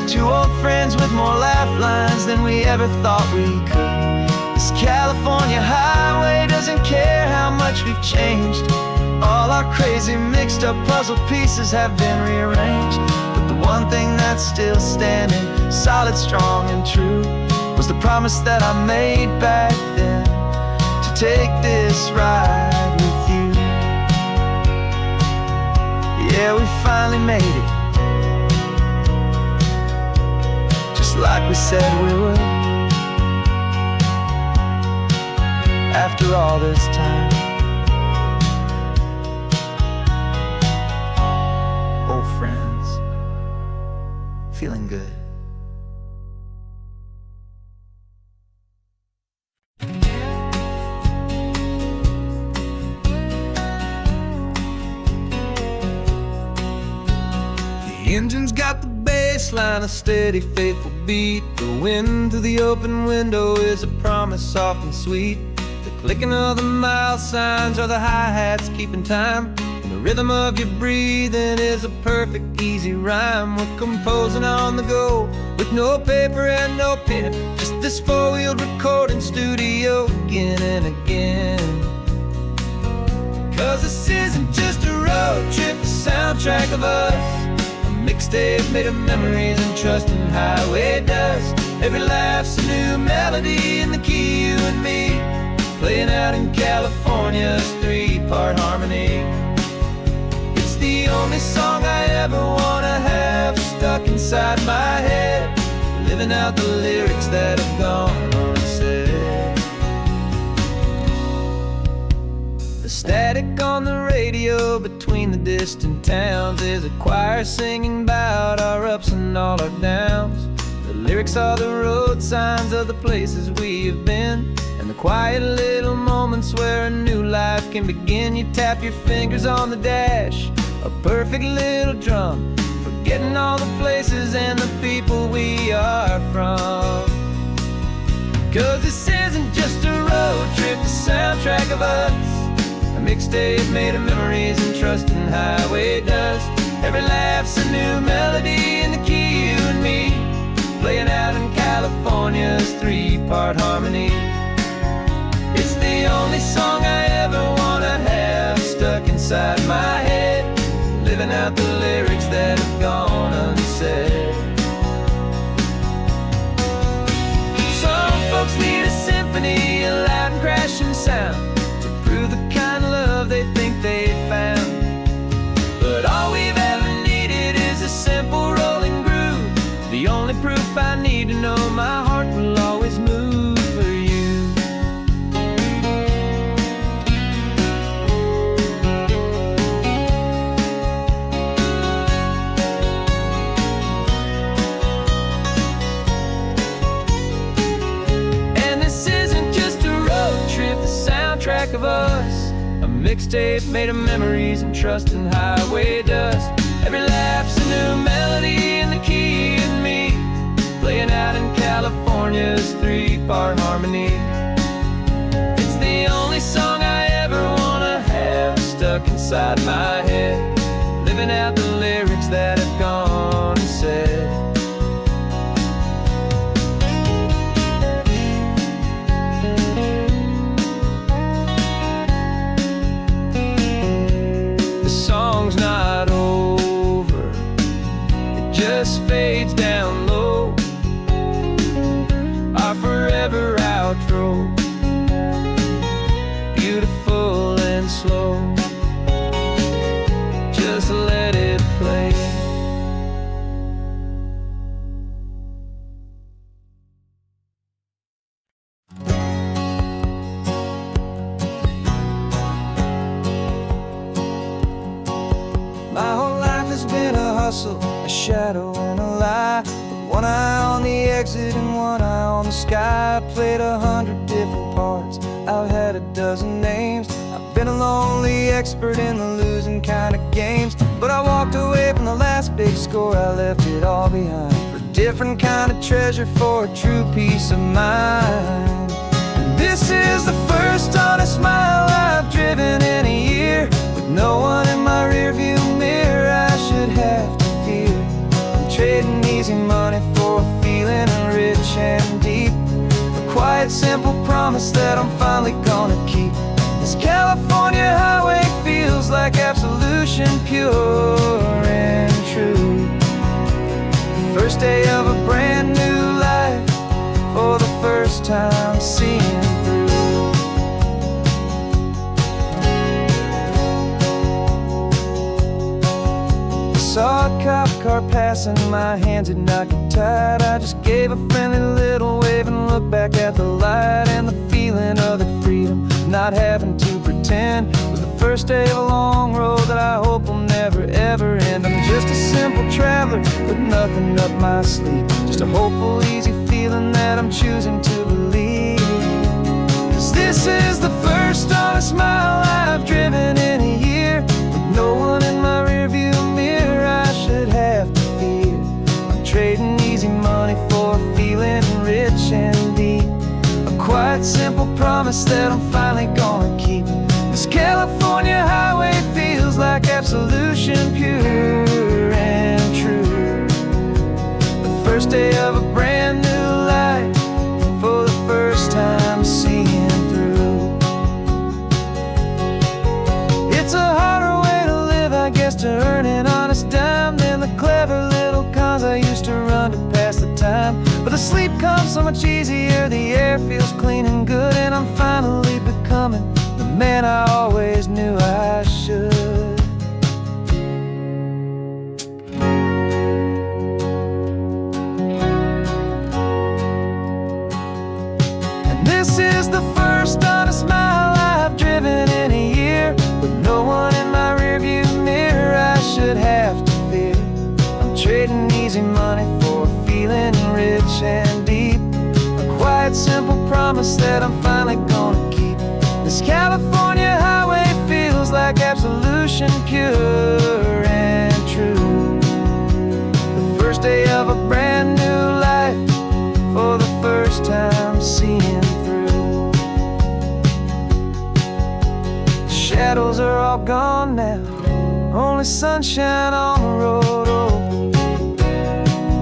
Two old friends with more laugh lines than we ever thought we could. This California highway doesn't care how much we've changed. All our crazy mixed up puzzle pieces have been rearranged, but the one thing that's still standing, solid, strong and true, was the promise that I made back then, to take this ride with you. Yeah, we finally made it. like we said we would. After all this time, old friends, feeling good. The engine's got the bass line, a steady, faithful beat. The wind through the open window is a promise soft and sweet. The clicking of the mile signs are the hi-hats keeping time. And the rhythm of your breathing is a perfect, easy rhyme. We're composing on the go, with no paper and no pen. Just this four-wheeled recording studio again and again. 'Cause this isn't just a road trip, the soundtrack of us. Mixtape made of memories and trust in highway dust. Every laugh's a new melody in the key, you and me, playing out in California's three-part harmony. It's the only song I ever wanna have stuck inside my head, living out the lyrics that have gone unsaid. The static on the radio between the distant towns is a choir singing about our ups and all our downs. The lyrics are the road signs of the places we have been, and the quiet little moments where a new life can begin. You tap your fingers on the dash, a perfect little drum, forgetting all the places and the people we are from. 'Cause this isn't just a road trip, the soundtrack of us. A mixtape made of memories and trust in highway dust. Every laugh's a new melody in the key, you and me, playing out in California's three-part harmony. It's the only song I ever wanna have stuck inside my head, living out the lyrics that have gone unsaid. Some folks need a symphony, a loud and crashing sound, the kind of love they think they found. But all we've ever needed is a simple rolling groove, the only proof I need to know my heart will always move for you. And this isn't just a road trip, the soundtrack of us. A mixtape made of memories and trust in highway dust. Every laugh's a new melody in the key and me, playing out in California's three-part harmony. It's the only song I ever wanna have stuck inside my head, living out the lyrics that have gone unsaid. Not over, it just fades down low, our forever outro, beautiful and slow. Just let it play. A shadow and a lie, with one eye on the exit and one eye on the sky. I played 100 different parts, I've had a dozen names. I've been a lonely expert in the losing kind of games, but I walked away from the last big score, I left it all behind for a different kind of treasure, for a true peace of mind. And this is the first honest mile I've driven in a year, with no one in my rearview mirror I should have to fear. I'm trading easy money for a feeling rich and deep, a quiet, simple promise that I'm finally gonna keep. This California highway feels like absolution, pure and true. The first day of a brand new life, for the first time seeing through. Saw a cop car passing, my hands had not get tied. I just gave a friendly little wave and looked back at the light. And the feeling of that freedom, not having to pretend, was the first day of a long road that I hope will never ever end. I'm just a simple traveler with nothing up my sleeve, just a hopeful, easy feeling that I'm choosing to believe. 'Cause this is the first honest mile I've driven in a year, with no one in my rearview mirror I should have to fear. I'm trading easy money for a feeling rich and deep, a quiet, simple promise that I'm finally gonna keep. This California highway feels like absolution, pure and true. The first day of a brand new life, for the first time seeing through. It's a harder way to live, I guess, to earn an honest dime than the clever little cons I used to run to pass the time. But the sleep comes so much easier, the air feels clean and good, and I'm finally becoming the man I always knew I should. And this is the first honest mile I've driven in a year, with no one in my rearview mirror I should have to fear. I'm trading easy money for a feeling rich and deep, a quiet, simple promise that I'm finally gonna keep. This California highway feels like absolution, pure and true. The first day of a brand new life, for the first time seeing through. The shadows are all gone now, only sunshine on the road. Oh,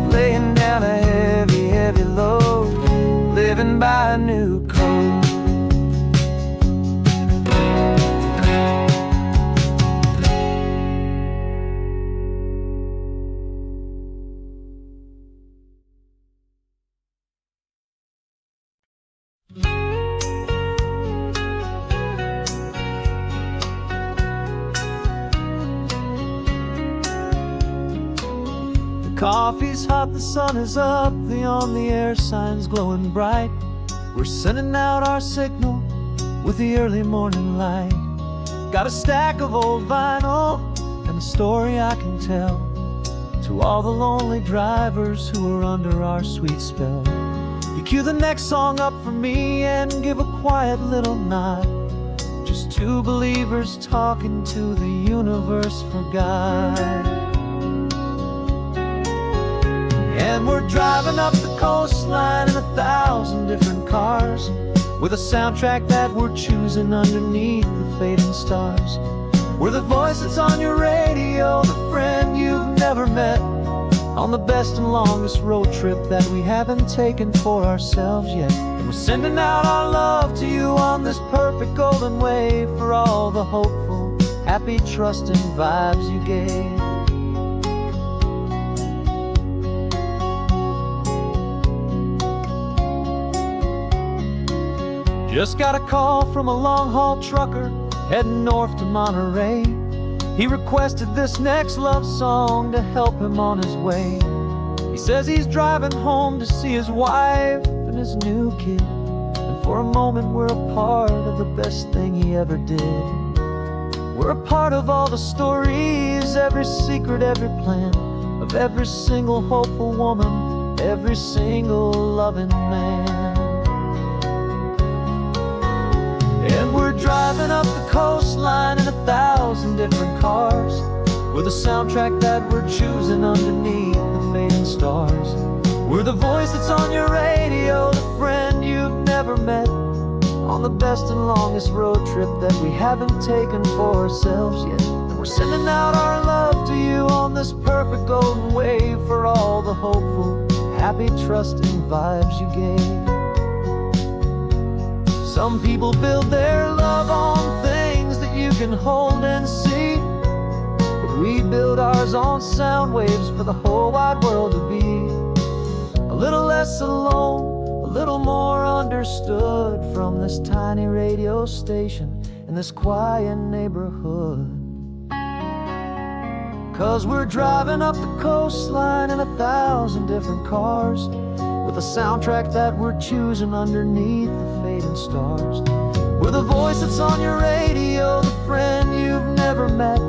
laying down a heavy, heavy load, living by a new code. Coffee's hot, the sun is up, the on-the-air sign's glowing bright. We're sending out our signal with the early morning light. Got a stack of old vinyl and a story I can tell to all the lonely drivers who are under our sweet spell. You cue the next song up for me and give a quiet little nod, just two believers talking to the universe for God. And we're driving up the coastline in 1,000 different cars, with a soundtrack that we're choosing underneath the fading stars. We're the voice that's on your radio, the friend you've never met, on the best and longest road trip that we haven't taken for ourselves yet. And we're sending out our love to you on this perfect golden wave, for all the hopeful, happy, trusting vibes you gave. Just got a call from a long-haul trucker heading north to Monterey. He requested this next love song to help him on his way. He says he's driving home to see his wife and his new kid, and for a moment we're a part of the best thing he ever did. We're a part of all the stories, every secret, every plan, of every single hopeful woman, every single loving man. And we're driving up the coastline in 1,000 different cars, with a soundtrack that we're choosing underneath the fading stars. We're the voice that's on your radio, the friend you've never met, on the best and longest road trip that we haven't taken for ourselves yet. And we're sending out our love to you on this perfect golden wave, for all the hopeful, happy, trusting vibes you gave. Some people build their love on things that you can hold and see, but we build ours on sound waves for the whole wide world to be a little less alone, a little more understood, from this tiny radio station in this quiet neighborhood. 'Cause we're driving up the coastline in 1,000 different cars, with a soundtrack that we're choosing underneath the fading stars. We're the voice that's on your radio, the friend you've never met,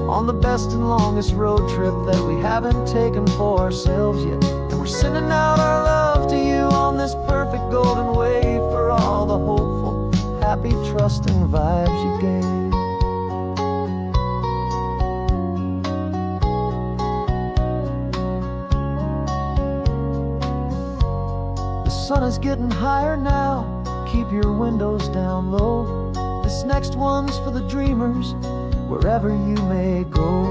on the best and longest road trip that we haven't taken for ourselves yet. And we're sending out our love to you on this perfect golden wave, for all the hopeful, happy, trusting vibes you gave. The sun is getting higher now, keep your windows down low. This next one's for the dreamers, wherever you may go.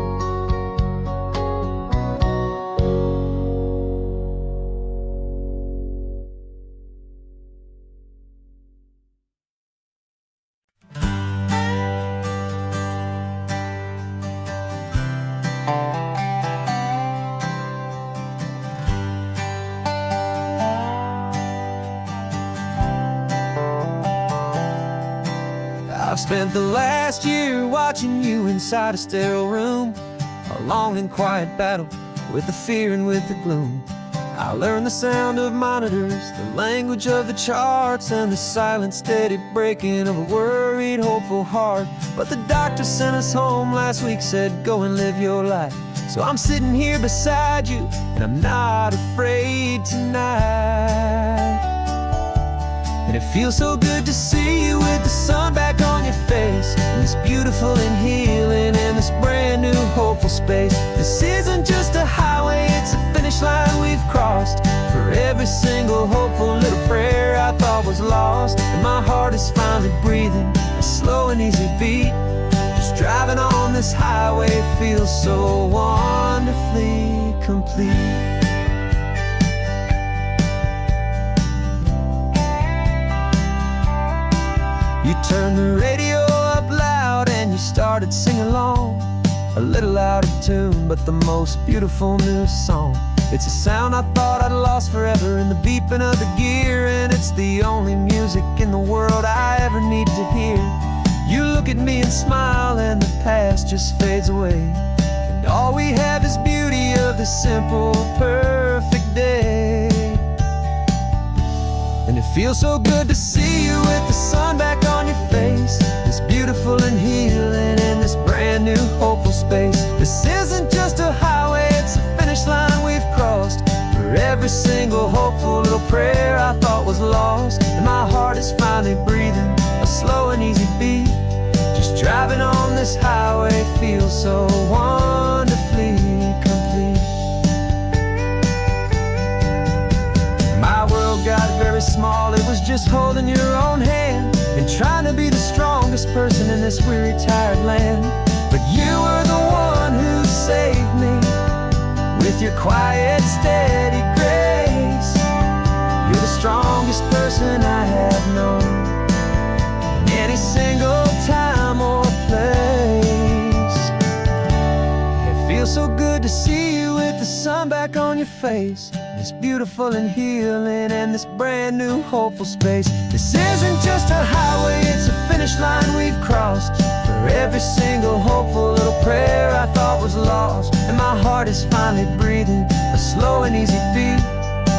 I've spent the last year watching you inside a sterile room, a long and quiet battle with the fear and with the gloom. I learned the sound of monitors, the language of the charts, and the silent, steady breaking of a worried, hopeful heart. But the doctor sent us home last week, said go and live your life. So I'm sitting here beside you, and I'm not afraid tonight. And it feels so good to see you with the sun back on your face, and this beautiful and healing in this brand new hopeful space. This isn't just a highway, it's a finish line we've crossed. For every single hopeful little prayer I thought was lost, and my heart is finally breathing a slow and easy beat. Just driving on this highway feels so wonderfully complete. You turned the radio up loud and you started singing along, a little out of tune, but the most beautiful new song. It's a sound I thought I'd lost forever in the beeping of the gear, and it's the only music in the world I ever need to hear. You look at me and smile, and the past just fades away, and all we have is beauty of this simple, perfect day. And it feels so good to see you with the sun back on your face, this beautiful and healing in this brand new hopeful space. This isn't just a highway, it's a finish line we've crossed. For every single hopeful little prayer I thought was lost, and my heart is finally breathing a slow and easy beat. Just driving on this highway feels so wonderfully complete. My world got very small, it was just holding your own hand and trying to be the strongest person in this weary, tired land. But you were the one who saved me with your quiet, steady grace. You're the strongest person I have known in any single time or place. It feels so good to see you with the sun back on your face, this beautiful and healing and this brand new hopeful space. This isn't just a highway, it's a finish line we've crossed. For every single hopeful little prayer I thought was lost, and my heart is finally breathing a slow and easy beat.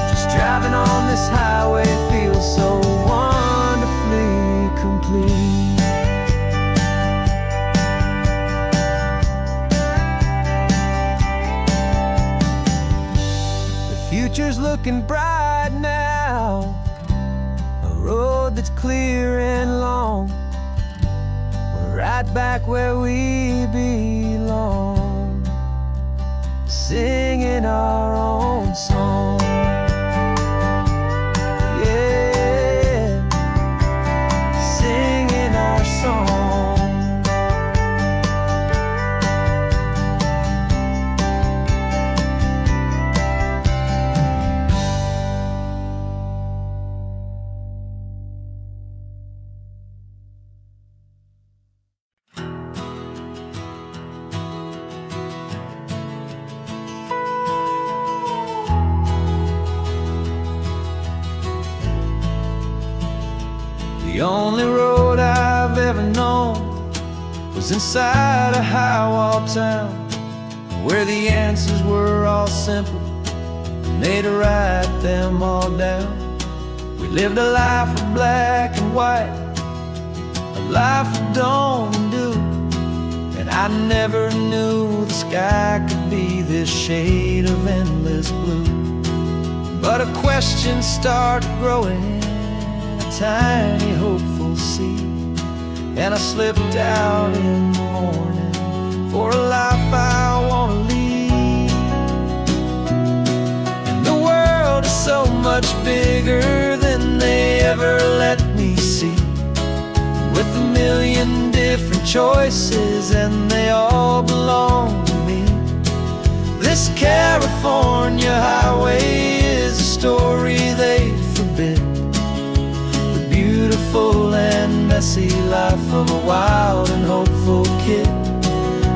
Just driving on this highway feels so wonderfully complete. Future's looking bright now, a road that's clear and long. We're right back where we belong, singing our own song. Yeah, singing our song. The only road I've ever known was inside a high-wall town, where the answers were all simple, and they'd write them all down. We lived a life of black and white, a life of dawn and dew, and I never knew the sky could be this shade of endless blue. But a question started growing, a tiny hopeful seed, and I slipped out in the morning for a life I want to lead. And the world is so much bigger than they ever let me see, with a million different choices and they all belong to me. This California highway is a story they forbid, the beautiful and messy life of a wild and hopeful kid.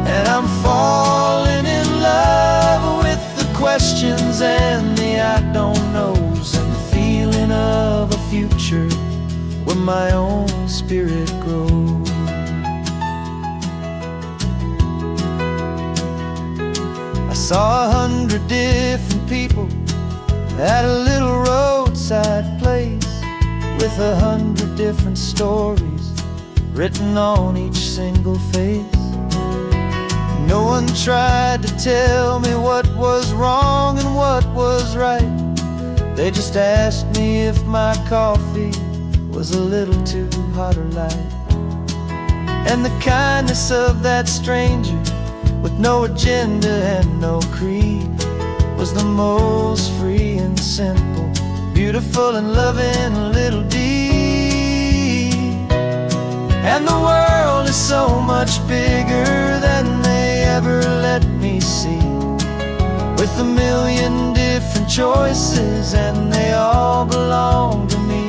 And I'm falling in love with the questions and the I don't knows, and the feeling of a future where my own spirit grows. I saw 100 different people at a little roadside place, with 100 different stories written on each single face. No one tried to tell me what was wrong and what was right. They just asked me if my coffee was a little too hot or light. And the kindness of that stranger, with no agenda and no creed, was the most free and simple, beautiful and loving little deed. And the world is so much bigger than they ever let me see, with a million different choices and they all belong to me.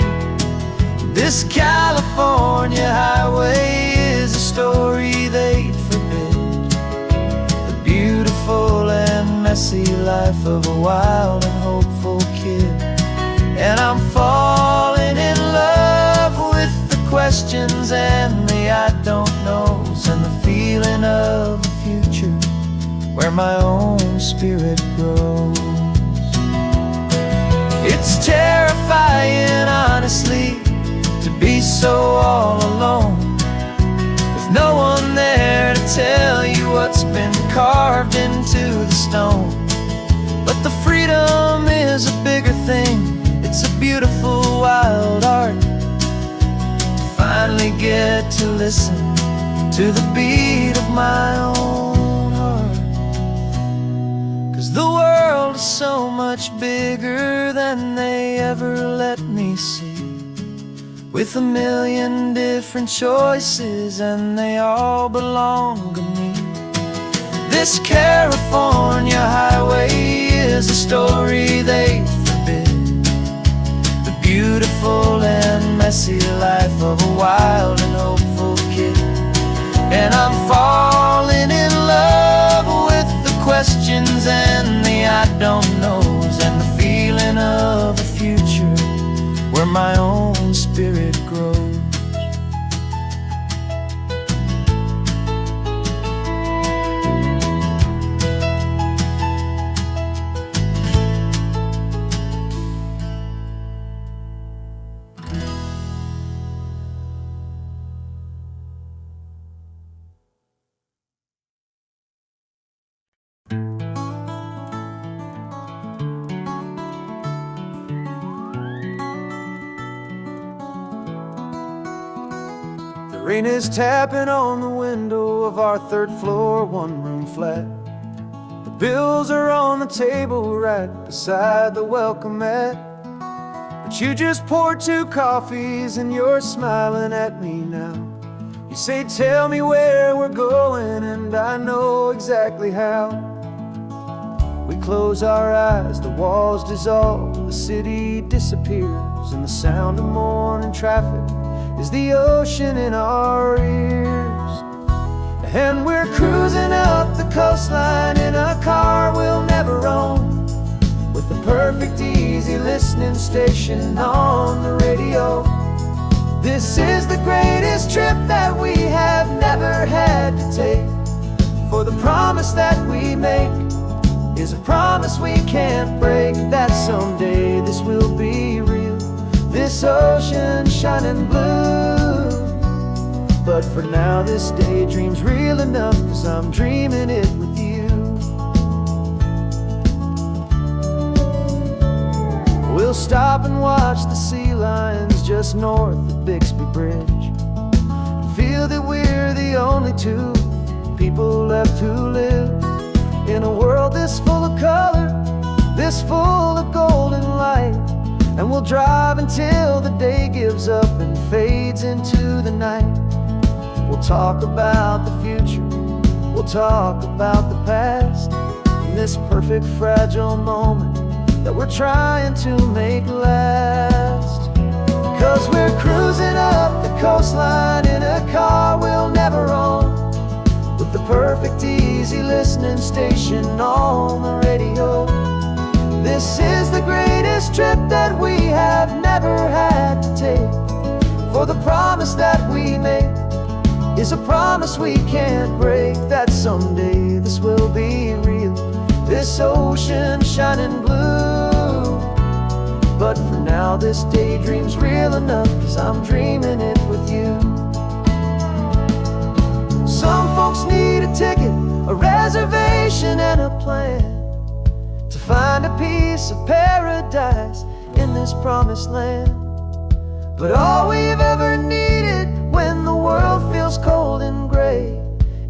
This California highway is a story they'd forbid, the beautiful and messy life of a wild and hopeful kid. And I'm falling in love with the questions and the I don't knows, and the feeling of a future where my own spirit grows. It's terrifying, honestly, to be so all alone, with no one there to tell you what's been carved into the stone. But the freedom is a bigger thing, it's a beautiful wild art, to finally get to listen to the beat of my own heart. 'Cause the world is so much bigger than they ever let me see, with a million different choices and they all belong to me. This California highway is a story they forbid, the beautiful and messy life of a wild and hopeful kid. And I'm falling in love with the questions and the I don't knows, and the feeling of a future where my own spirit grows. Rain is tapping on the window of our third floor, one-room flat. The bills are on the table right beside the welcome mat. But you just poured 2 coffees and you're smiling at me now. You say, tell me where we're going, and I know exactly how. We close our eyes, the walls dissolve, the city disappears, and the sound of morning traffic is the ocean in our ears. And we're cruising up the coastline in a car we'll never own, with the perfect easy listening station on the radio. This is the greatest trip that we have never had to take, For the promise that we make is a promise we can't break, that someday this will be real, this ocean shining blue. But for now this daydream's real enough, 'cause I'm dreaming it with you. We'll stop and watch the sea lions just north of Bixby Bridge, and feel that we're the only two people left who live in a world this full of color, this full of golden light. And we'll drive until the day gives up and fades into the night. We'll talk about the future, we'll talk about the past, in this perfect fragile moment that we're trying to make last. 'Cause we're cruising up the coastline in a car we'll never own, with the perfect easy listening station on the radio. This is the greatest trip that we have never had to take. For the promise that we make is a promise we can't break, that someday this will be real, this ocean shining blue. But for now this daydream's real enough, 'cause I'm dreaming it with you. Some folks need a ticket, a reservation and a plan to find a piece of paradise in this promised land. But all we've ever needed when the world feels cold and gray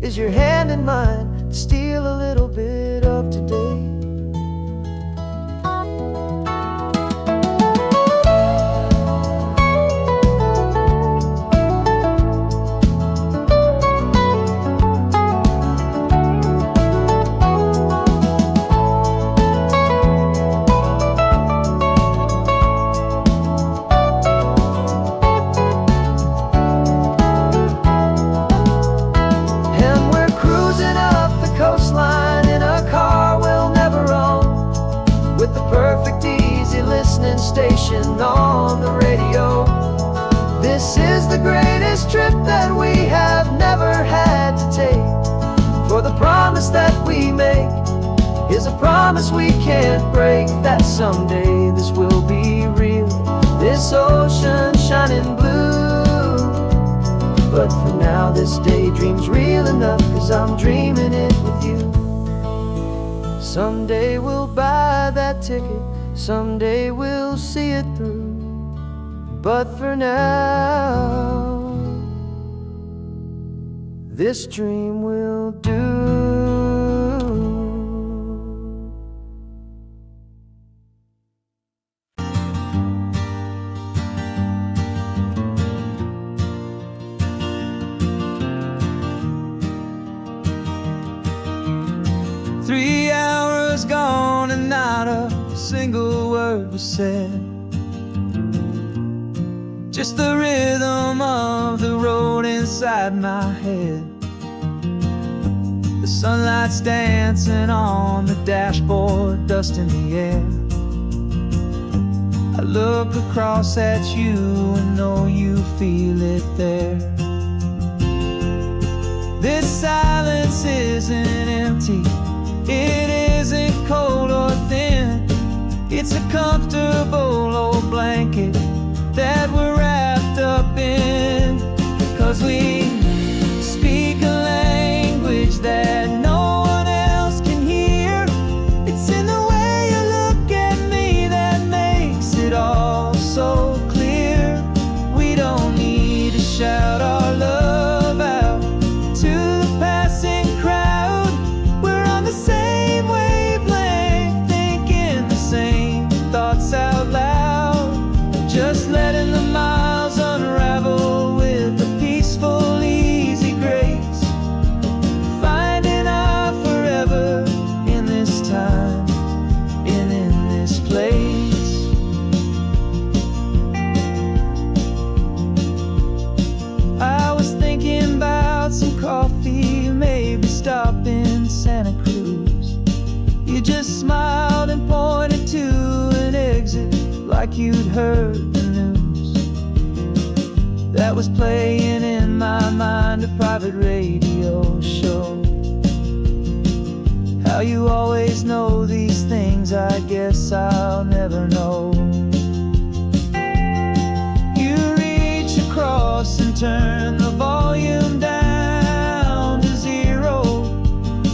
is your hand in mine to steal a little bit of today. 'Listening station on the radio. This is the greatest trip that we have never had to take. For the promise that we make is a promise we can't break, that someday this will be real, this ocean shining blue. But for now this daydream's real enough, 'cause I'm dreaming it with you. Someday we'll buy that ticket, someday we'll see it through. But for now, this dream will do. Three hours gone and not a single word was said. Just the rhythm of the road inside my head. The sunlight's dancing on the dashboard, dust in the air. I look across at you and know you feel it there. This silence isn't empty, it isn't cold or thin. It's a comfortable old blanket that we're wrapped up in. 'Cause we speak a language that no one else can hear. It's in the way you look at me that makes it all so clear. We don't need to shout our love out to the passing crowd. We're on the same wavelength, thinking the same thoughts out loud. Just letting the miles unravel with a peaceful, easy grace. Finding our forever in this time and in this place. I was thinking about some coffee, maybe stop in Santa Cruz. You just smiled and pointed to an exit like you'd heard the news. That was playing in my mind, a private radio show. How you always know these things, I guess I'll never know. You reach across and turn the volume down to zero.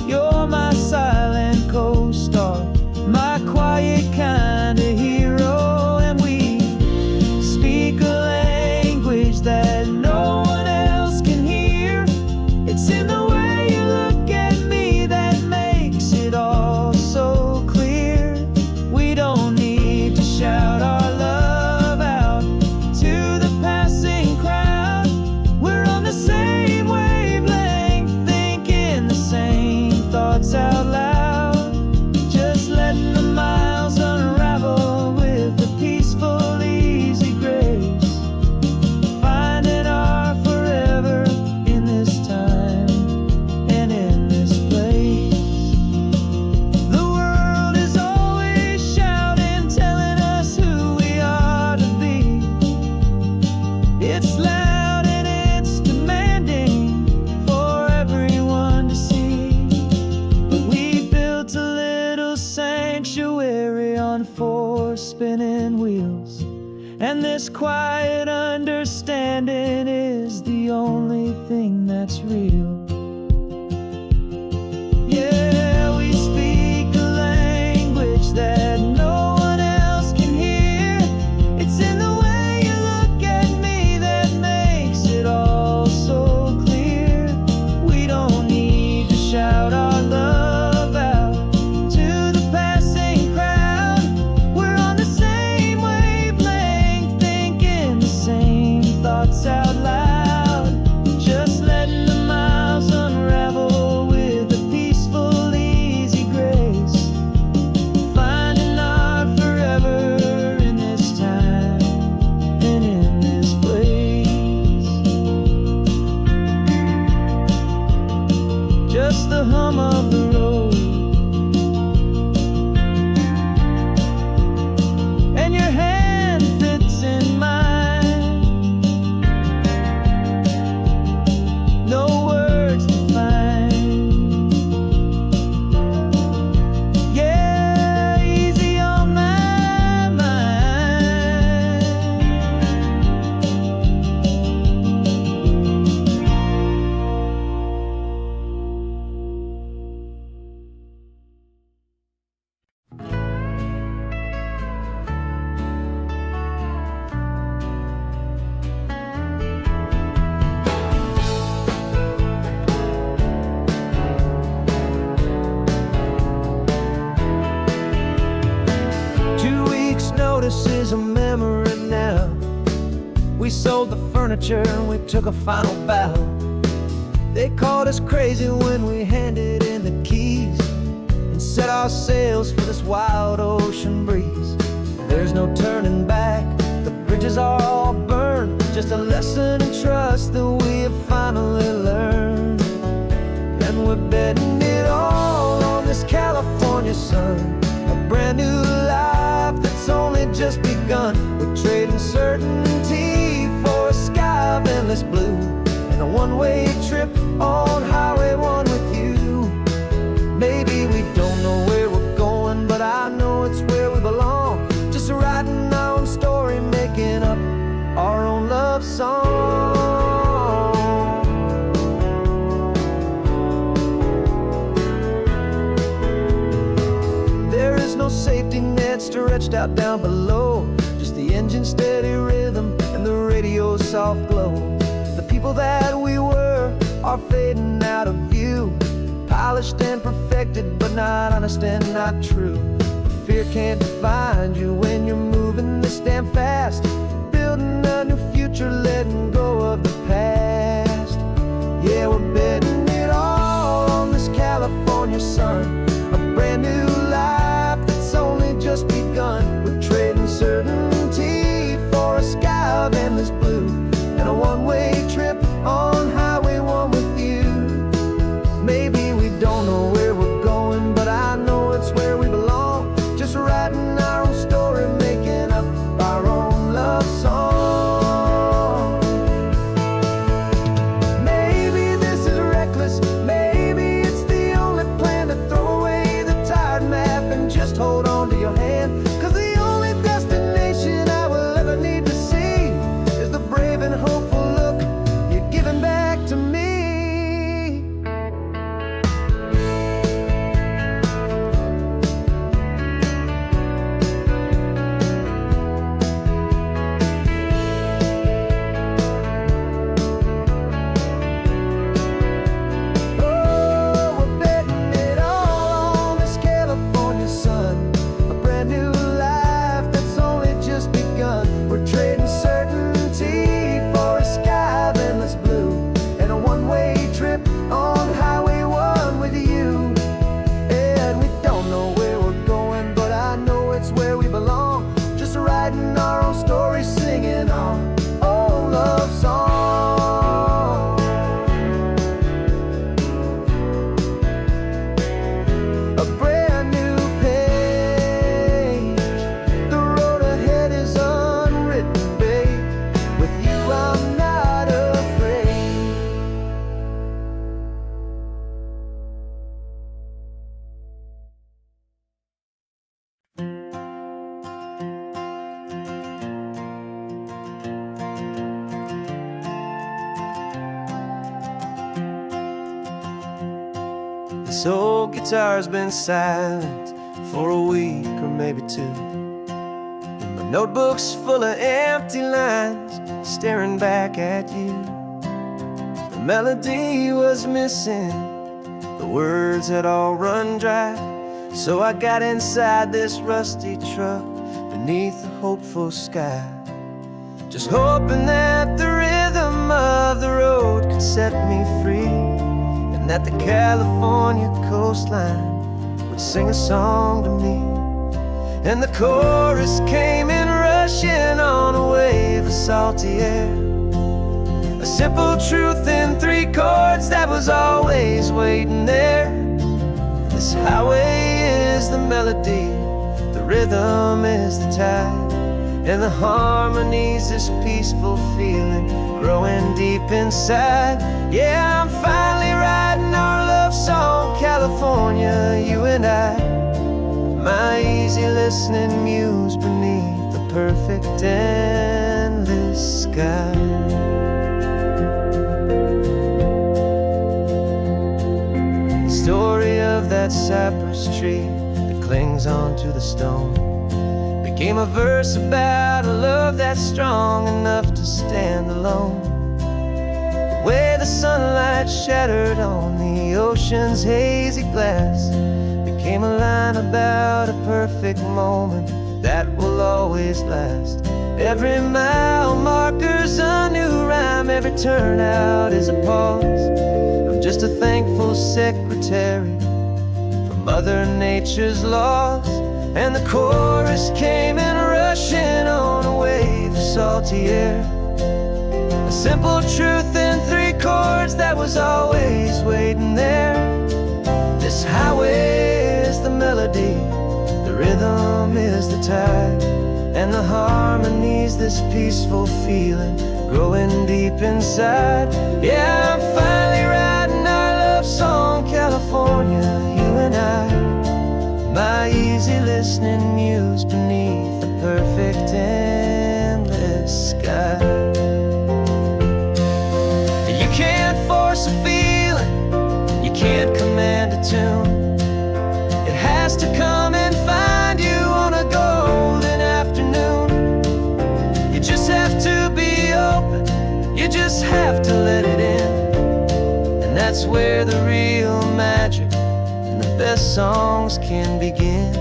You're my silent co-star, my quiet kind of hero. And we speak a language that no one else can hear. It's in the way you look at me that makes it all so clear. We don't need to shout our love out to the passing crowd. We're on the same wavelength, thinking the same thoughts out loud. Just letting the miles unravel with a peaceful, easy grace. Finding our forever in this time and in this place. The world is always shouting, telling us who we are to be. It's loud and it's demanding for everyone to see. But we built a little sanctuary on 4 spinning wheels, and this quiet understanding is the only thing that's real. Yeah, we speak a language that no one else can hear. It's in the way you look at me that makes it all so clear. We don't need to shout our love out to the passing crowd. We're on the same wavelength, thinking the same thoughts out loud. Just letting the miles unravel with a peaceful, easy grace. Finding our forever in this time and in this place. Just the hum of the road and your hand fits in mine. No words to find. Yeah, easy on my mind. Notice is a memory now. We sold the furniture and we took a final bow. They called us crazy when we handed in the keys and set our sails for this wild ocean breeze. There's no turning back, the bridges are all burned. Just a lesson in trust that we have finally learned. And we're betting it all on this California sun, a brand new life that's only just begun. We're trading certainty for a sky of endless blue and a one-way trip on Highway 1 with you. Maybe we don't know where we're going, but I know it's where we belong. Just writing our own story, making up our own love song. There is no safety net stretched out down below, just the engine's steady rhythm and the radio's soft glow. The people that we were are fading out of view, polished and perfected, but not honest and not true. Fear can't define you when you're moving this damn fast, building a new future, letting go of the past. Yeah, we're betting it all on this California sun, a brand new life that's only just begun. We're trading certainty for a sky of endless blue and a one-way trip on Highway 1 with you. Maybe we don't know where we're going, but I know it's where we belong. Just writing our own story, making up our own love song. Maybe this is This old guitar's been silent for a week or maybe two, and my notebook's full of empty lines staring back at you. The melody was missing, the words had all run dry, so I got inside this rusty truck beneath the hopeful sky, just hoping that the rhythm of the road could set me free, and that the California coastline would sing a song to me. And the chorus came in rushing on a wave of salty air, a simple truth in 3 chords that was always waiting there. This highway is the melody, the rhythm is the tide, and the harmony's this peaceful feeling growing deep inside. Yeah, I'm finally writing our love song, California, you and I, my easy listening muse beneath the perfect endless sky. The story of that cypress tree that clings onto the stone became a verse about a love that's strong enough to stand alone. The way the sunlight shattered on the ocean's hazy glass became a line about a perfect moment that will always last. Every mile marker's a new rhyme, every turnout is a pause. I'm just a thankful secretary for Mother Nature's laws. And the chorus came in rushing on a wave of salty air, a simple truth in 3 chords that was always waiting there. This highway is the melody, the rhythm is the tide, and the harmony's this peaceful feeling growing deep inside. Yeah, I'm finally writing our love song, California, you and I, my easy listening muse beneath the perfect endless sky. You can't force a feeling, you can't command a tune. It has to come and find you on a golden afternoon. You just have to be open, you just have to let it in, and that's where the real magic, the best songs can begin.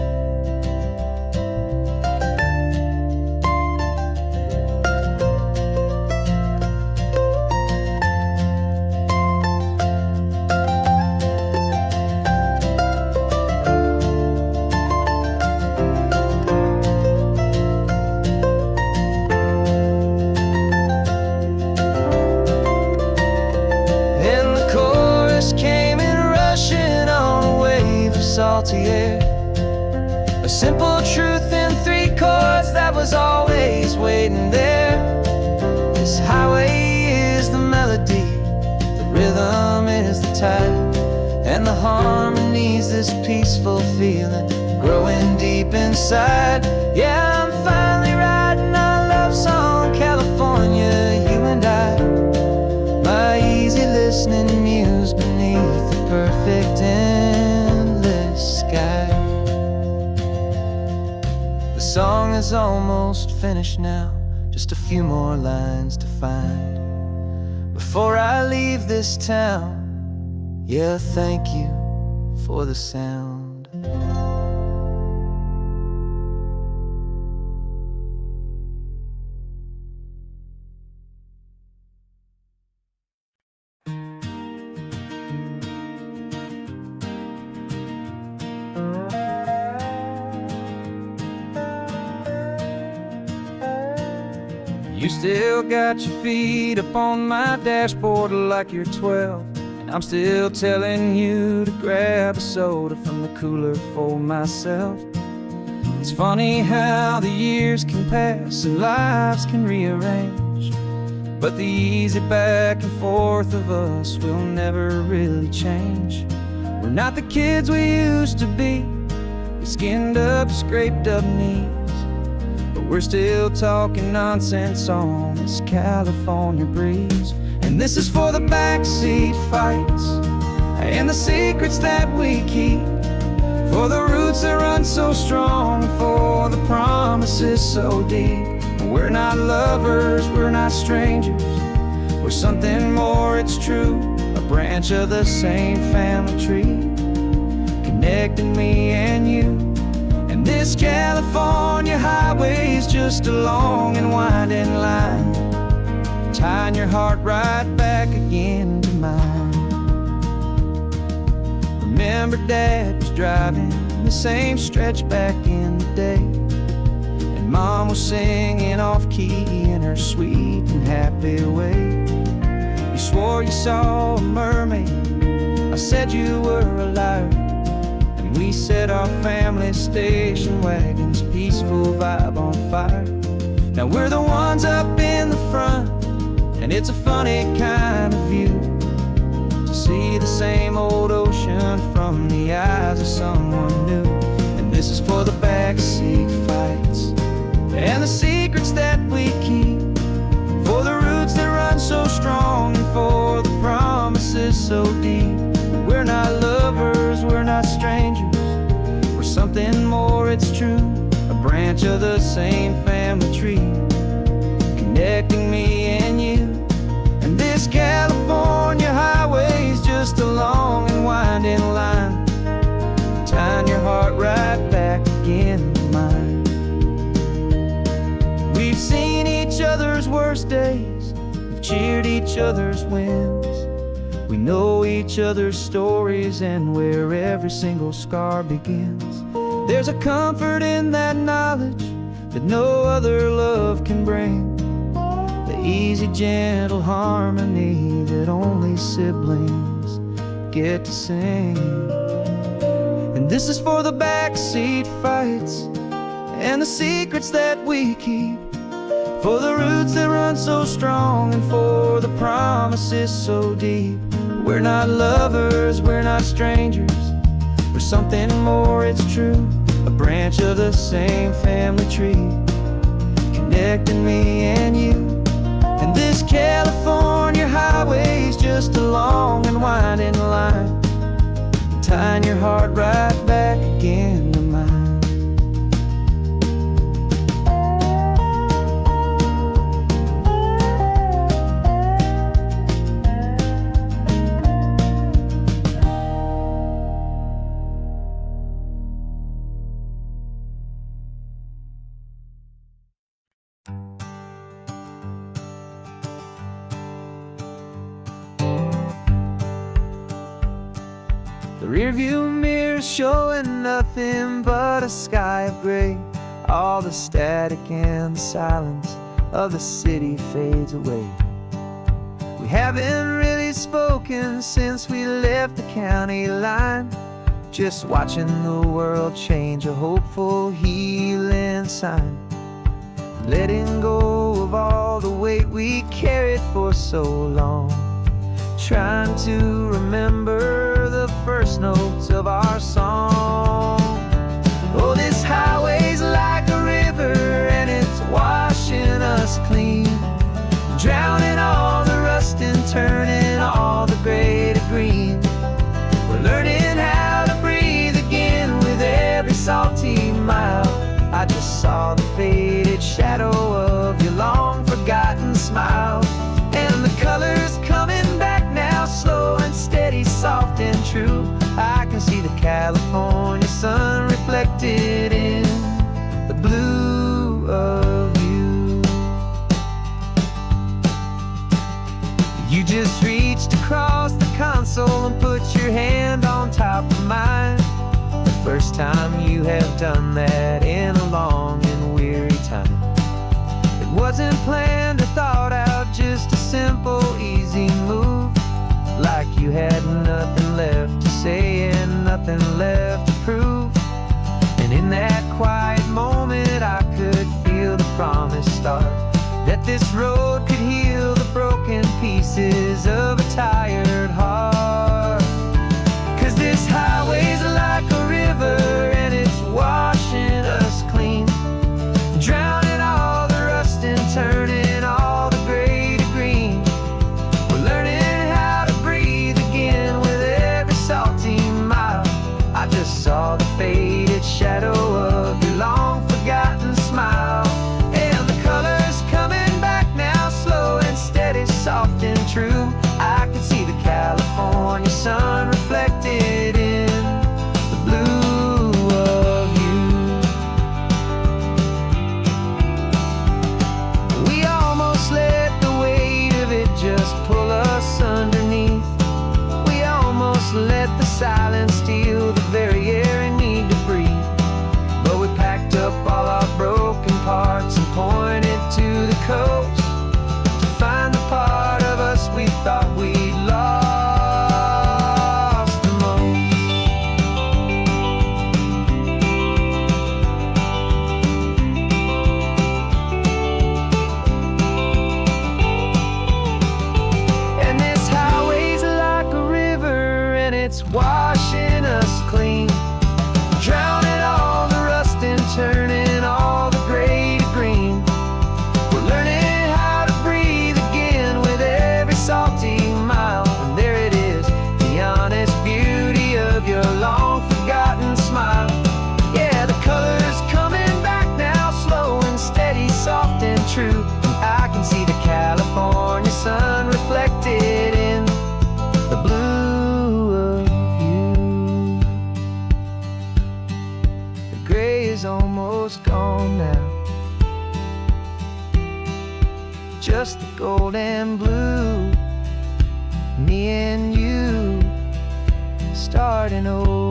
And the chorus came in rushing on a wave of salty air, a simple truth in 3 chords that was always waiting there. This highway is the melody, the rhythm is the tide, and the harmony's this peaceful feeling growing deep inside. Yeah, I'm finally writing our love song, California, you and I, my easy listening muse beneath the perfect endless sky. The song is almost finished now, just a few more lines to find before I leave this town. Yeah, thank you for the sound. You still got your feet up on my dashboard like you're 12, and I'm still telling you to grab a soda from the cooler for myself. It's funny how the years can pass and lives can rearrange, but the easy back and forth of us will never really change. We're not the kids we used to be, with skinned up, scraped up knees, but we're still talking nonsense on this California breeze. And this is for the backseat fights and the secrets that we keep. For the roots that run so strong, for the promises so deep. We're not lovers, we're not strangers, we're something more, it's true. A branch of the same family tree, connecting me and you. And this California highway is just a long and winding line, tying your heart right back again to mine. Remember Dad was driving the same stretch back in the day, and Mom was singing off-key in her sweet and happy way. You swore you saw a mermaid, I said you were a liar, and we set our family station wagon's peaceful vibe on fire. Now we're the ones up in the front, and it's a funny kind of view to see the same old ocean from the eyes of someone new. And this is for the backseat fights and the secrets that we keep, for the roots that run so strong, and for the promises so deep. We're not lovers, we're not strangers, we're something more, it's true. A branch of the same family tree, connecting me and you. And this California highway is just a long and winding line, tying your heart right back again to mine. We've seen each other's worst days, we've cheered each other's wins. We know each other's stories and where every single scar begins. There's a comfort in that knowledge that no other love can bring, the easy, gentle harmony that only siblings get to sing. And this is for the backseat fights and the secrets that we keep, for the roots that run so strong, and for the promises so deep. We're not lovers, we're not strangers, we're something more, it's true. A branch of the same family tree, connecting me and you. And this California highway is just a long and winding line, tying your heart right back again to mine. The rearview mirror showing nothing but a sky of gray. All the static and the silence of the city fades away. We haven't really spoken since we left the county line, just watching the world change, a hopeful healing sign. Letting go of all the weight we carried for so long, trying to remember the first notes of our song. Oh, this highway's like a river and it's washing us clean, drowning all the rust and turning all the gray to green. We're learning how to breathe again with every salty mile. I just saw the faded shadow of your long forgotten smile, and the colors coming back now, slow and steady, soft and true. I can see the California sun reflected in the blue of you. You just reached across the console and put your hand on top of mine, the first time you have done that in a long and weary time. It wasn't planned or thought out, just a simple, easy move, like you had nothing left to say and nothing left to prove. And in that quiet moment I could feel the promise start, that this road could heal the broken pieces of a tired heart. 'Cause this highway's like a river and it's washing us clean, drowning all the rust and turning all the gray to green. We're learning how to breathe again with every just let the silence steal the very air I need to breathe. But we packed up all our broken parts and pointed to the coast to find the part of us we thought we'd lost the most. And this highway's like a river, and it's washing us clean, drowning all the rust and turning all the gray to green. We're learning how to breathe again with every salty mile. And there it is, the honest beauty of your long forgotten smile. Yeah, the color's coming back now, slow and steady, soft and true. And I can see the California sun reflected in the blue of you. The gray is almost gone now, just the gold and blue. Me and you starting over.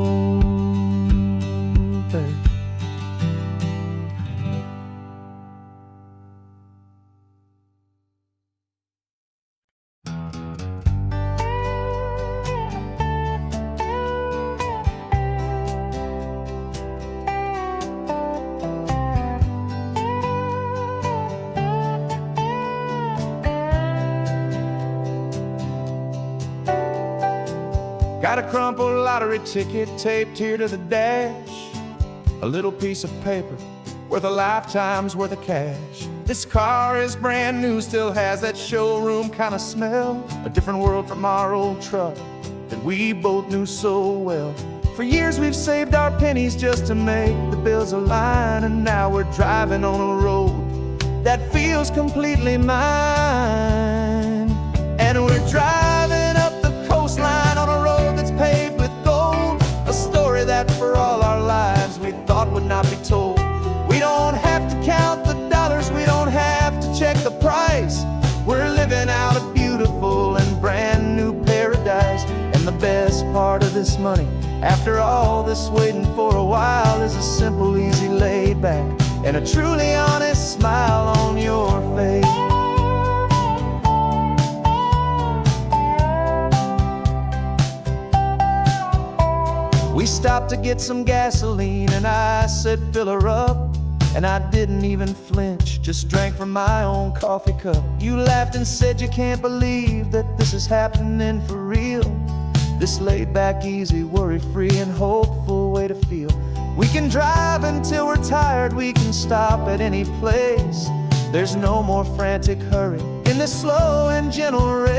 Got a crumpled lottery ticket taped here to the dash, a little piece of paper worth a lifetime's worth of cash. This car is brand new, still has that showroom kind of smell, a different world from our old truck that we both knew so well. For years we've saved our pennies just to make the bills align, and now we're driving on a road that feels completely mine. And we're driving up the coastline on a road that's paved with gold, a story that for all our lives we thought would not be told. We don't have to count the dollars, we don't have to check the price. We're living out a beautiful and brand new paradise. And the best part of this money, after all this waiting for a while, is a simple, easy, laid back, and a truly honest smile on your face. We stopped to get some gasoline, and I said, fill her up. And I didn't even flinch, just drank from my own coffee cup. You laughed and said you can't believe that this is happening for real. This laid back, easy, worry-free and hopeful way to feel. We can drive until we're tired, we can stop at any place. There's no more frantic hurry in this slow and gentle race.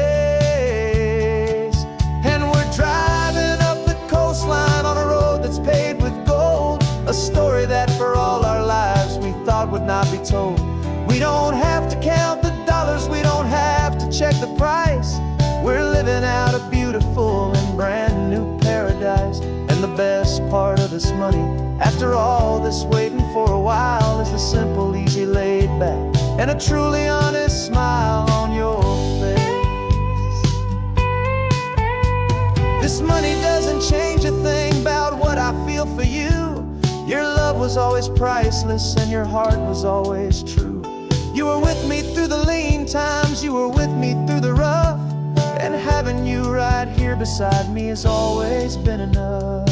And we're driving up the coastline on a road that's paved with gold, a story that for all our lives we thought would not be told. We don't have to count the dollars, we don't have to check the price. We're living out a beautiful and brand new paradise. And the best part of this money, after all this waiting for a while, is the simple, easy, laid back, and a truly honest smile on your face. This money doesn't change a thing about what I feel for you. Your love was always priceless and your heart was always true. You were with me through the lean times, you were with me through the rough, and having you right here beside me has always been enough.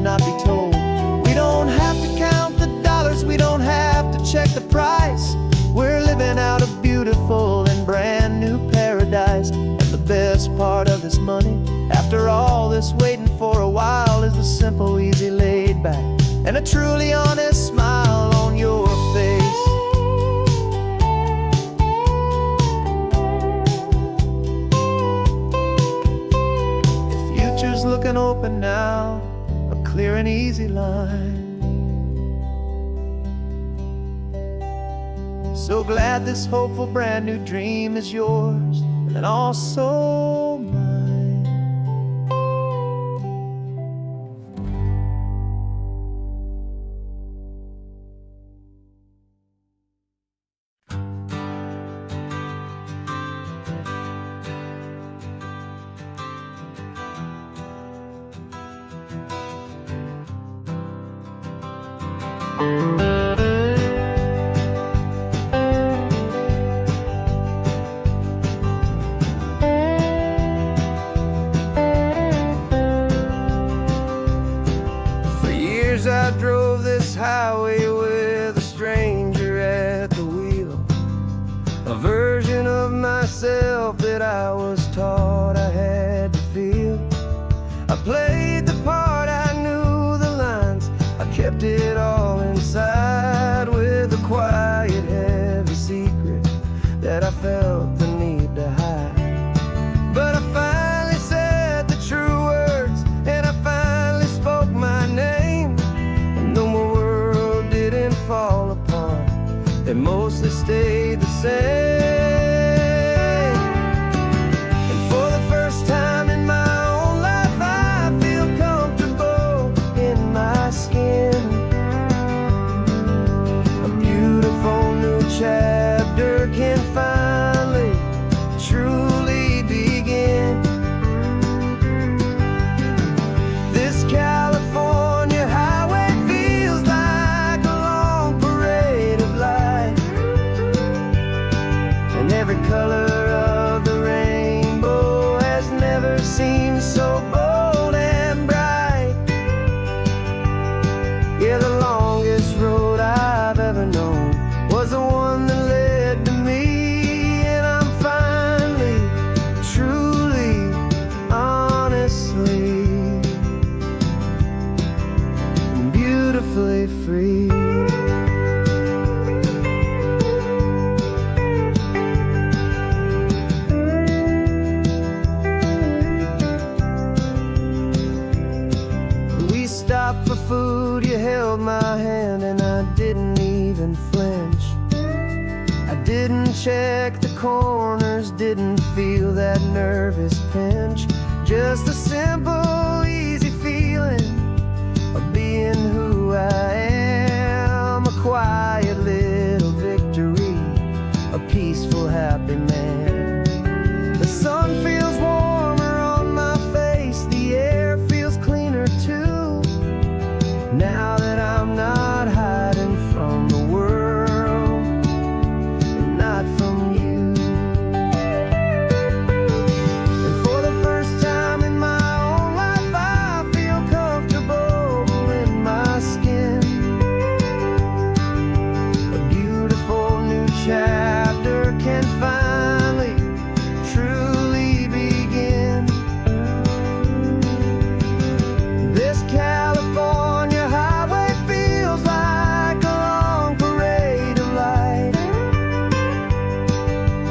Not be told. We don't have to count the dollars, we don't have to check the price. We're living out a beautiful and brand new paradise. And the best part of this money, after all this waiting for a while, is the simple, easy, laid back, and a truly honest smile on your face. The future's looking open now, clear and easy line. So glad this hopeful brand new dream is yours and also mine. For years I drove this highway with a stranger at the wheel, a version of myself that I was taught I had to feel. I played the part, I knew the lines, I kept it all inside with a quiet, heavy secret that I felt the need to hide. But I finally said the true words, and I finally spoke my name. And though my world didn't fall apart, it mostly stayed the same. And for the first time in my own life, I feel comfortable in my skin. A beautiful new chapter can finally truly begin. This California highway feels like a long parade of light, and every color of the rainbow has never seemed so bold and bright. Yeah, the longest road I've ever known was the one that led to me, and I'm finally, truly, honestly, and beautifully free. We stopped for food, you held my hand, and I didn't even flinch. I didn't check the corners, didn't feel that nervous pinch. Just a simple, easy feeling of being who I am. A quiet little victory, a peaceful, happy man. The sun feels warmer on my face, the air feels cleaner too, now that I'm not hiding from the world and not from you. And for the first time in my own life, I feel comfortable in my skin. A beautiful new chapter can finally truly begin. This California highway feels like a long parade of light,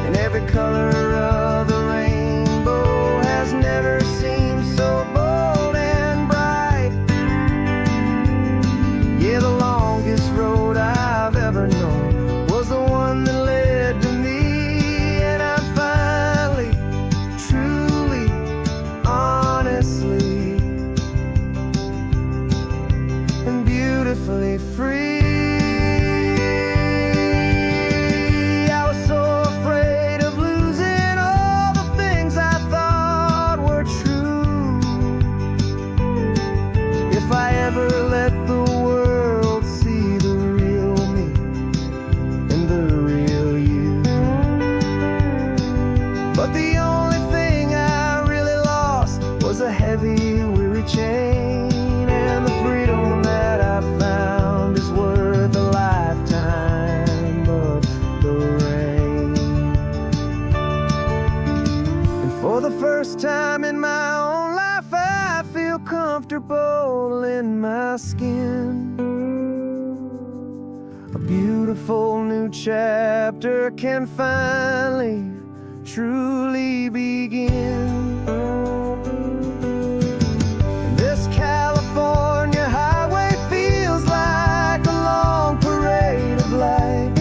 and every color of the rainbow has never seemed so bold and bright. Yeah, the longest road I've ever known was the one that led to me, and I'm finally, truly, honestly, and beautifully free. I was so afraid of losing all the things I thought were true. If I ever let the world see the real me and the real you. But the only thing I really lost was a heavy, weary chain, and the freedom that I found is worth a lifetime of the rain. And for the first time in my own life, I feel comfortable in my skin. A beautiful new chapter can finally truly begin. This California highway feels like a long parade of light,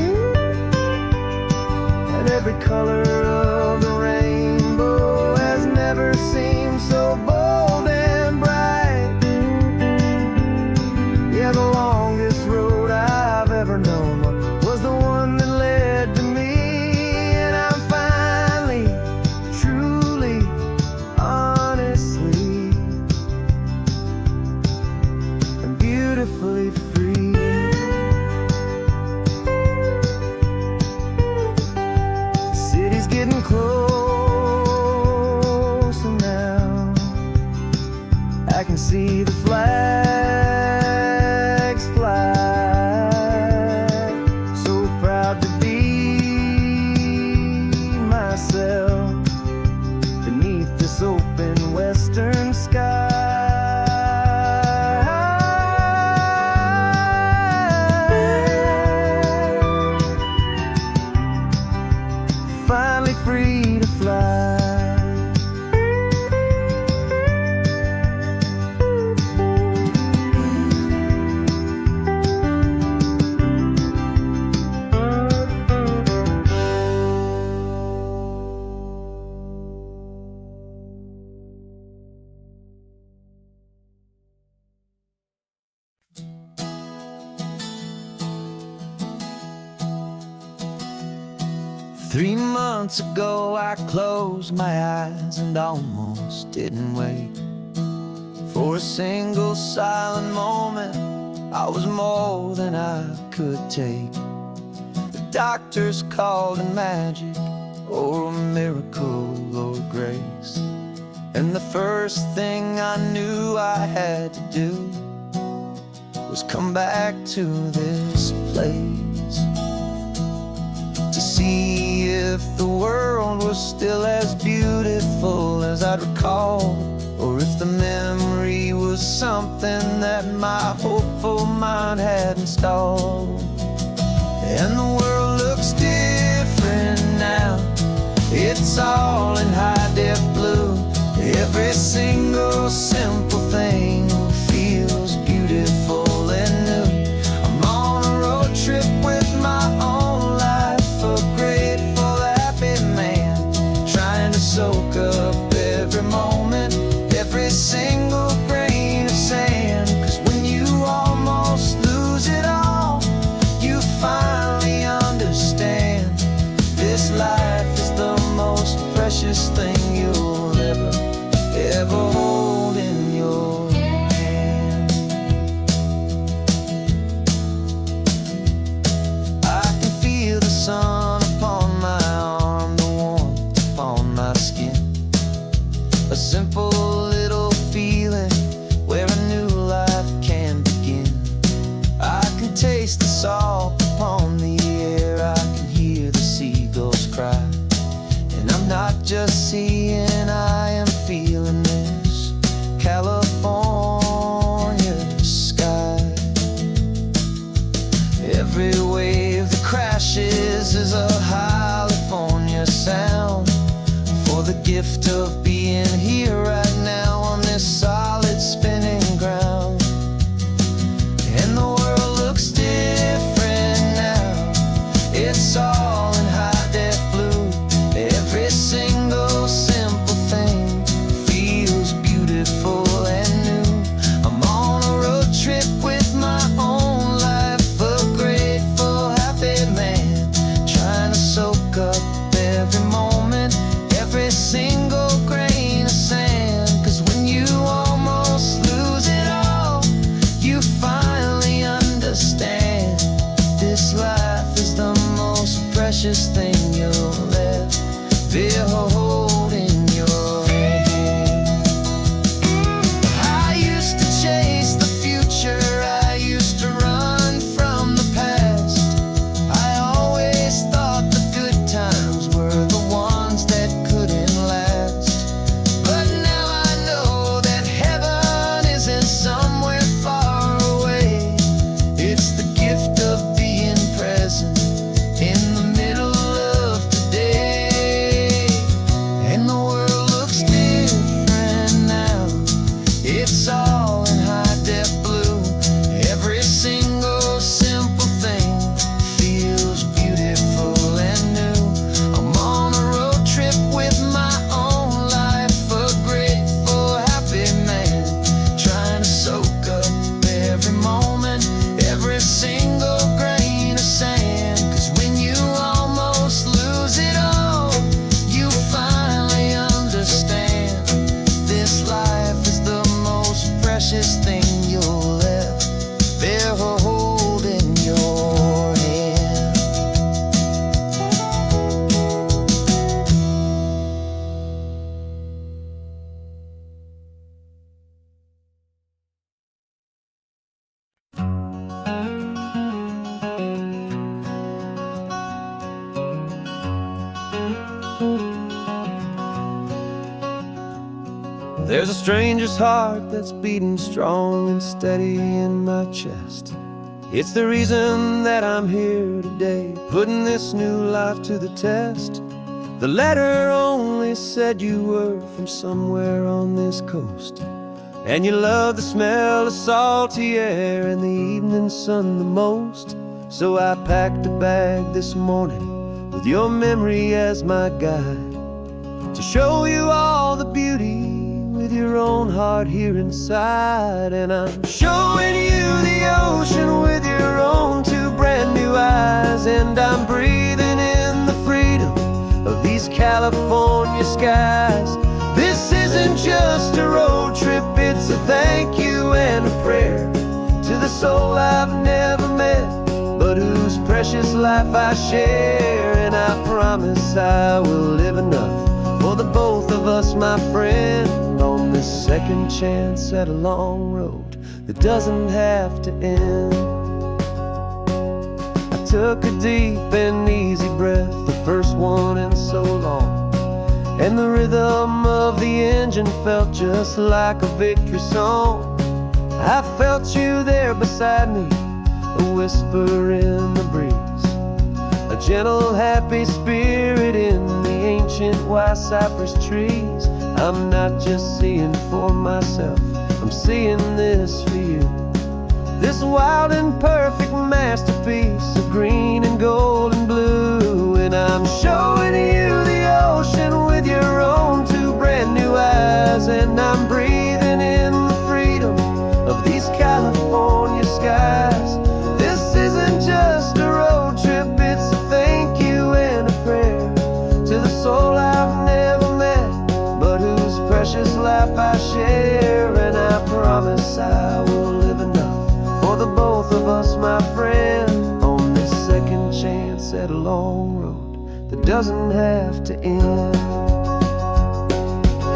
color of the rainbow has never seemed so bold and bright. Yeah, the longest road I've ever known was the one that led to me. And I'm finally, truly, honestly, and beautifully free. The city's getting closer now. I can see the flags fly. So proud to be myself beneath this open western sky. Finally free to fly. 3 months ago I closed my eyes and almost didn't wake. For a single silent moment I was more than I could take. The doctors called it magic, or a miracle, or grace. And the first thing I knew I had to do was come back to this place, to see if the world was still as beautiful as I'd recall, or if the memory was something that my hopeful mind had installed. And the world looks different now. It's all in high-def blue. Every single simple thing feels beautiful and new. I'm on a road trip with my own life, a grateful, happy man, trying to soak up every moment, every single grain of sand. 'Cause when you almost lose it all, you finally understand this life is the most precious thing you'll ever hold in your hand. I can feel the sun upon my arm, the warmth upon my skin, a simple little feeling where a new life can begin. I can taste the salt upon the air, I can hear the seagulls cry. And I'm not just seeing, I am feeling this California sky. Every wave that crashes is a California sound, for the gift of being here right now on this solid spinning ground. And the world looks different now. It's all in high-def blue. Every single simple thing feels beautiful and new. I'm on a road trip with my own life, a grateful, happy man, trying to soak up every moment, every single grain of sand. 'Cause when you almost lose it all, you finally understand this life is the most precious thing you'll ever hold in your hand. I used to chase the future, I used to run from the past. I always thought the good times were the ones that couldn't last. But now I know that heaven isn't somewhere far away. It's the gift of being present in the middle There's a stranger's heart that's beating strong and steady in my chest. It's the reason that I'm here today, putting this new life to the test. The letter only said you were from somewhere on this coast, and you love the smell of salty air and the evening sun the most. So I packed a bag this morning with your memory as my guide, to show you all the beauty with your own heart here inside. And I'm showing you the ocean with your own two brand new eyes, and I'm breathing in the freedom of these California skies. This isn't just a road trip, it's a thank you and a prayer to the soul I've never met, but whose precious life I share. And I promise I will live enough for the both of us, my friend, on this second chance at a long road that doesn't have to end. I took a deep and easy breath, the first one in so long, and the rhythm of the engine felt just like a victory song. I felt you there beside me, a whisper in the breeze, a gentle happy spirit in the ancient white cypress trees. I'm not just seeing for myself, I'm seeing this for you, this wild and perfect masterpiece of green and gold and blue. And I'm showing you the ocean with your own two brand new eyes, and I'm breathing in the freedom of these California skies. This isn't just a road trip, it's a thank you and a prayer to the soul I've never met, but whose precious life I share. And I promise I will live enough for the both of us, my friend, on this second chance at a long road that doesn't have to end.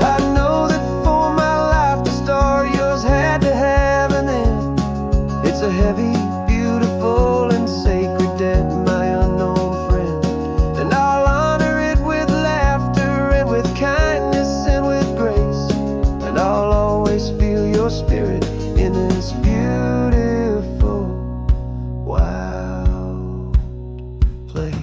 I know that for my life to start, yours had to have an end. It's a heavy, beautiful, and sacred debt, my unknown friend, and I'll honor it with laughter and with kindness and with grace, and I'll always feel your spirit in this beautiful, wild place.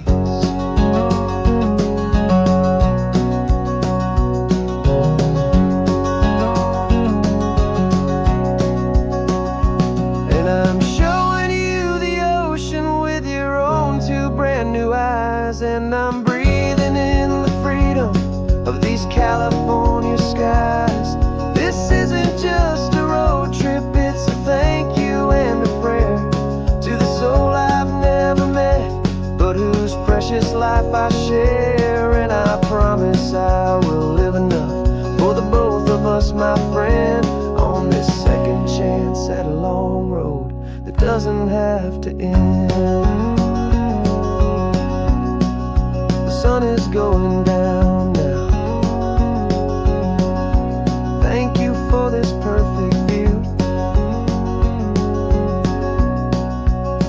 And I'm showing you the ocean with your own two brand new eyes, and I'm breathing in the freedom of these California skies. This isn't just a road trip, it's a thank you and a prayer to the soul I've never met, but whose precious life I share. And I promise I will live enough for the both of us, my friend, on this second chance at a long road that doesn't have to end. The sun is going down now. Thank you for this perfect view,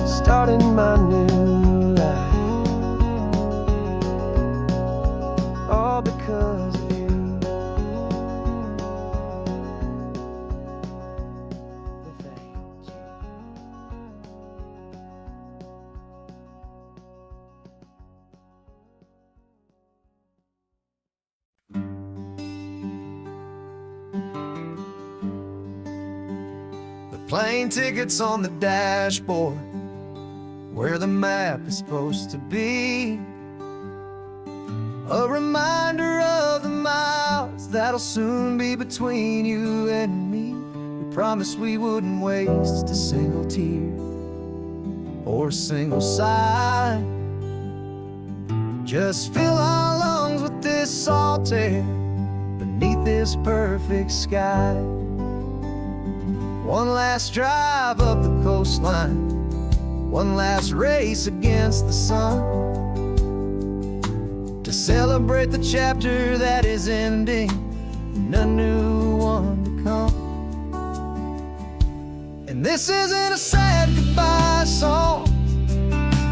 starting my new life, all because of you. Thank you. The plane tickets on the dashboard, where the map is supposed to be, a reminder of the miles that'll soon be between you and me. We promised we wouldn't waste a single tear or a single sigh, just fill our lungs with this salt air beneath this perfect sky. One last drive up the coastline, one last race against the sun, to celebrate the chapter that is ending and a new one to come. And this isn't a sad goodbye song,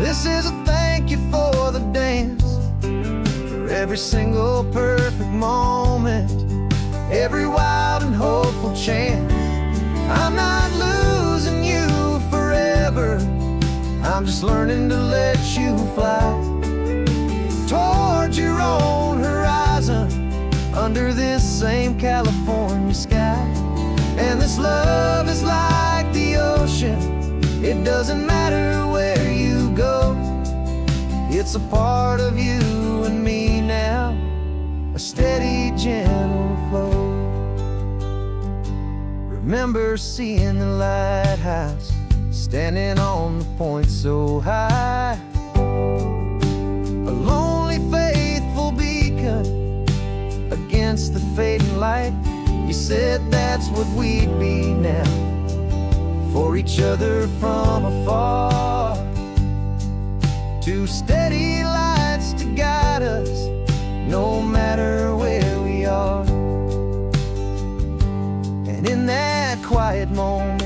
this is a thank you for the dance, for every single perfect moment every wild and hopeful chance. I'm not losing you forever, I'm just learning to let you fly towards your own horizon, under this same California sky. And this love is like the ocean, it doesn't matter where you go, it's a part of you and me now, a steady, gentle flow. Remember seeing the lighthouse, standing on the point so high, a lonely, faithful beacon against the fading light. You said that's what we'd be now, for each other from afar. Two steady lights to guide us, no matter where we are. And in that quiet moment,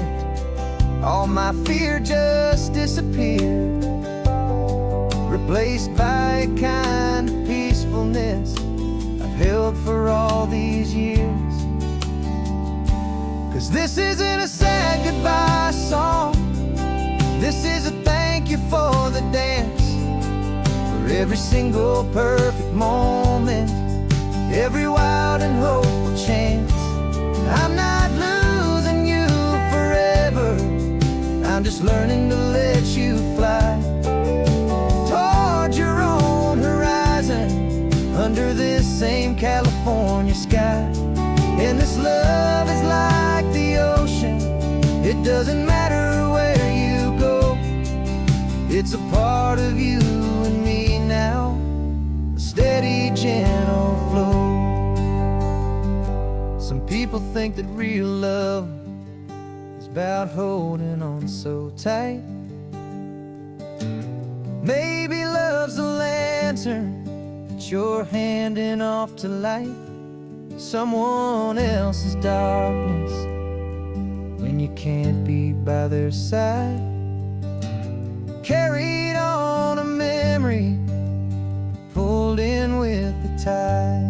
all my fear just disappeared, replaced by a kind of peacefulness I've held for all these years. 'Cause this isn't a sad goodbye song, this is a thank you for the dance, for every single perfect moment, every wild and hopeful chance. I'm not losing you forever, I'm just learning to let you fly towards your own horizon, under this same California sky. And this love is like the ocean, it doesn't matter where you go, it's a part of you and me now, a steady, gentle flow. Some people think that real love is about holding on so tight. Maybe love's a lantern that you're handing off to light someone else's darkness when you can't be by their side. Carried on a memory, pulled in with the tide.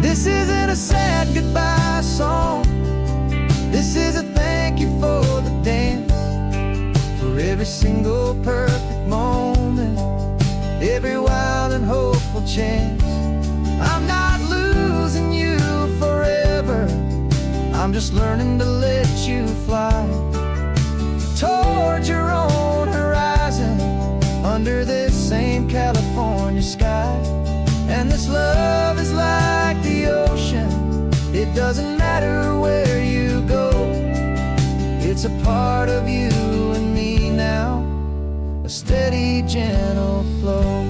This isn't a sad goodbye song, this is a thank you for the dance, for every single perfect moment, every wild and hopeful chance. I'm not losing you forever, I'm just learning to let you fly towards your own horizon, under this same California sky. And this love is like the ocean, it doesn't matter where you go, it's a part of you and me now, a steady, gentle flow.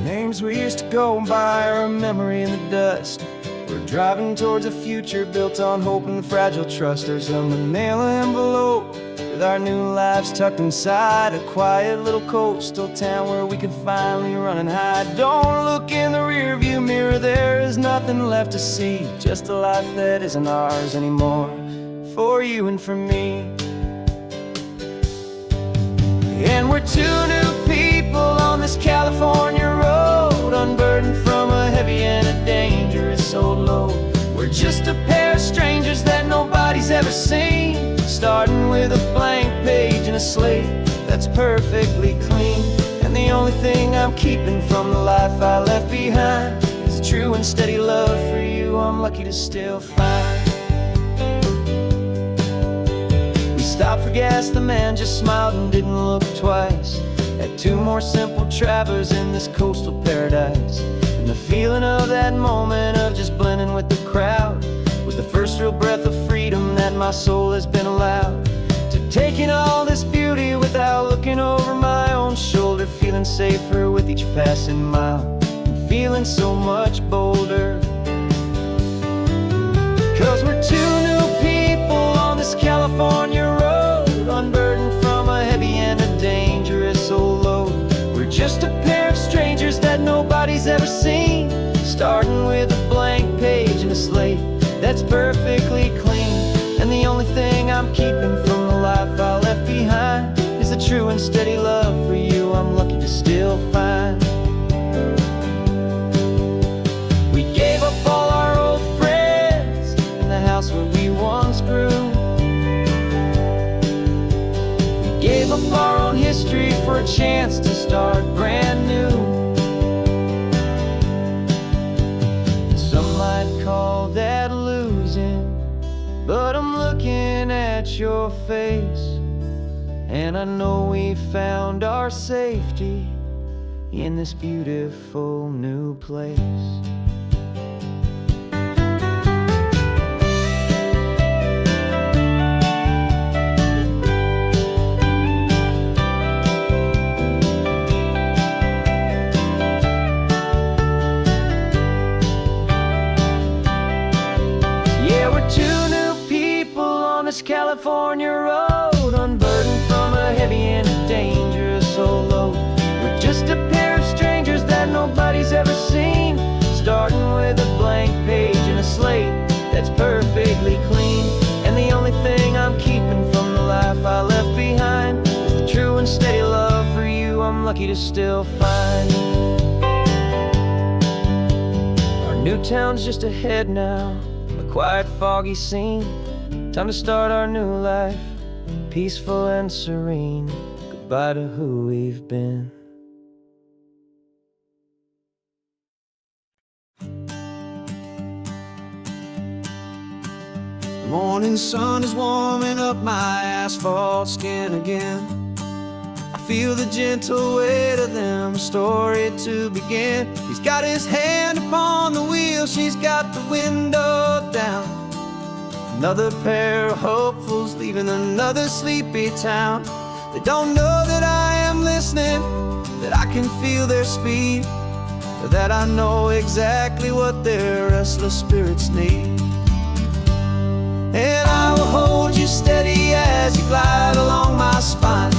Names we used to go by are a memory in the dust. We're driving towards a future built on hope and fragile trust. There's a manila envelope with our new lives tucked inside, a quiet little coastal town where we could finally run and hide. Don't look in the rearview mirror, there is nothing left to see, just a life that isn't ours anymore, for you and for me. And we're two new people on this California road, unburdened from a heavy and a dangerous old load. We're just a pair of strangers that nobody's ever seen, starting with a blank page and a slate that's perfectly clean. And the only thing I'm keeping from the life I left behind is a true and steady love for you I'm lucky to still find. Stopped for gas, the man just smiled and didn't look twice. Had two more simple travelers in this coastal paradise. And the feeling of that moment of just blending with the crowd was the first real breath of freedom that my soul has been allowed to take in all this beauty without looking over my own shoulder, feeling safer with each passing mile and feeling so much bolder. 'Cause we're two new people on this California road, unburdened from a heavy and a dangerous old load. We're just a pair of strangers that nobody's ever seen, starting with a blank page and a slate that's perfectly clean. And the only thing I'm keeping from the life I left behind is the true and steady love for you I'm lucky to still find. We gave up all our old friends in the house where we once grew. We gave up our own history for a chance to start brand new. Some might call that losing, but I'm looking at your face, and I know we found our safety in this beautiful new place. Yeah, we're two new people on this California road, unburdened from a heavy and a dangerous old load. We're just a pair of strangers that nobody's ever seen, starting with a blank page and a slate that's perfectly clean. And the only thing I'm keeping from the life I left behind is the true and steady love for you I'm lucky to still find. Our new town's just ahead now, a quiet, foggy scene. Time to start our new life, peaceful and serene. Goodbye to who we've been. The morning sun is warming up my asphalt skin again. I feel the gentle weight of them, a story to begin. He's got his hand upon the wheel, she's got the window down. Another pair of hopefuls leaving another sleepy town. They don't know that I am listening, that I can feel their speed, or that I know exactly what their restless spirits need. And I will hold you steady as you glide along my spine.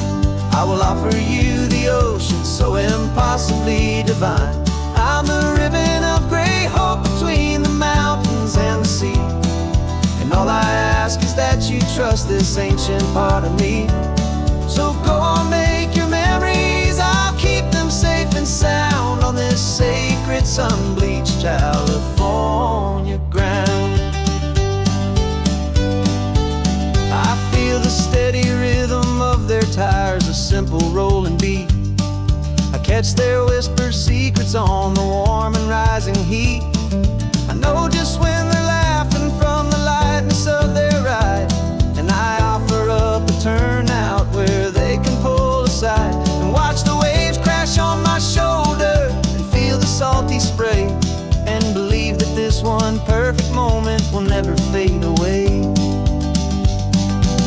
I will offer you the ocean so impossibly divine. I'm the ribbon of gray hope between the mountains and the sea. And all I ask is that you trust this ancient part of me. So go on, make your memories, I'll keep them safe and sound on this sacred sun-bleached California ground. I feel the steady rhythm of their tires, a simple rolling beat. I catch their whispered secrets on the warm and rising heat. I know just when they're laughing from the lightness of their ride, and I offer up a turnout where they can pull aside and watch the waves crash on my shoulder and feel the salty spray, and believe that this one perfect moment will never fade away.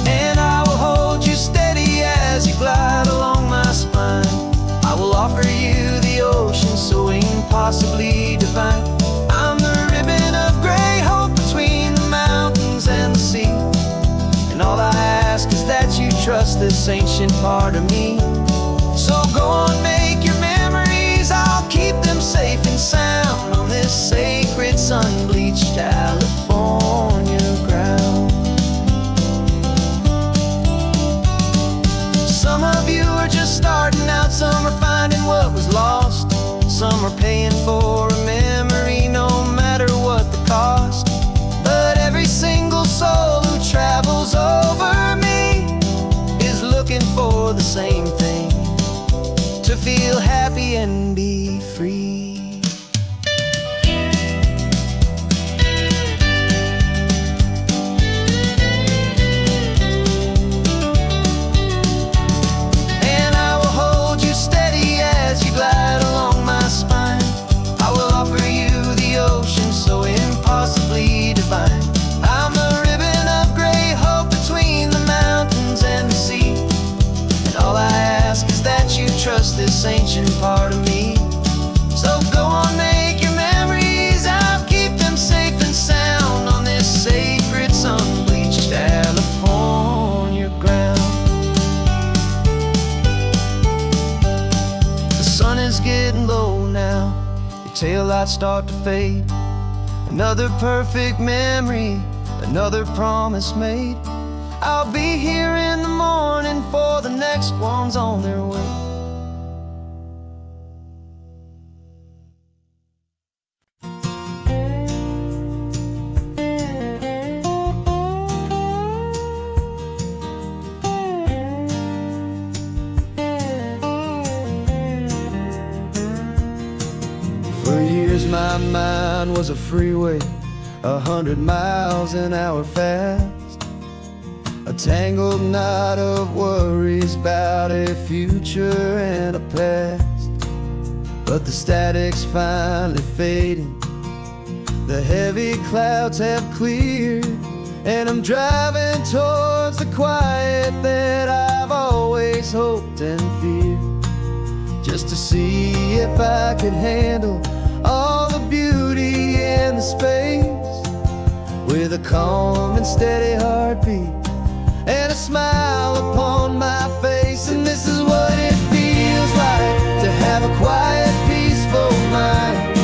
And I will hold you steady as you glide along my spine. I will offer you the ocean so impossibly divine. I'm the ribbon of gray hope between the mountains and the sea. And all I ask is that you trust this ancient part of me. So go on, make your memories, I'll keep them safe and sound on this sacred sun-bleached California ground. Some of you are just starting out, some are finding what was lost, some are paying for a memory no matter what the cost. But every single soul who travels over me is looking for the same thing, to feel happy and be free. And I will hold you steady as you glide along my spine. I will offer you the ocean so impossibly divine. I'm the ribbon of gray hope between the mountains and the sea. And all I ask is that you trust this ancient part of me. So go on, make your memories, I'll keep them safe and sound on this safe getting low now. Your taillights start to fade. Another perfect memory, another promise made. I'll be here in the morning for the next ones on their way. For years my mind was a freeway, 100 miles an hour fast, a tangled knot of worries about a future and a past. But the static's finally fading, the heavy clouds have cleared, and I'm driving towards the quiet that I've always hoped and feared, just to see if I could handle all the beauty and the space, with a calm and steady heartbeat and a smile upon my face. And this is what it feels like to have a quiet, peaceful mind.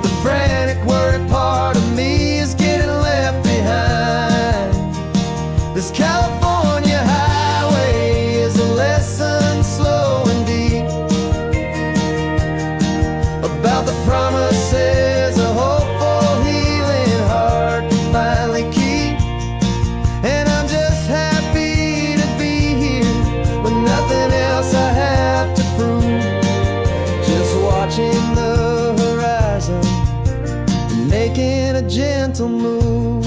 The frantic, worried part of me is getting left behind. This California highway is a lesson slow and deep about the promises a hopeful, healing heart can finally keep. And I'm just happy to be here with nothing else I have to prove, just watching the horizon and making a gentle move.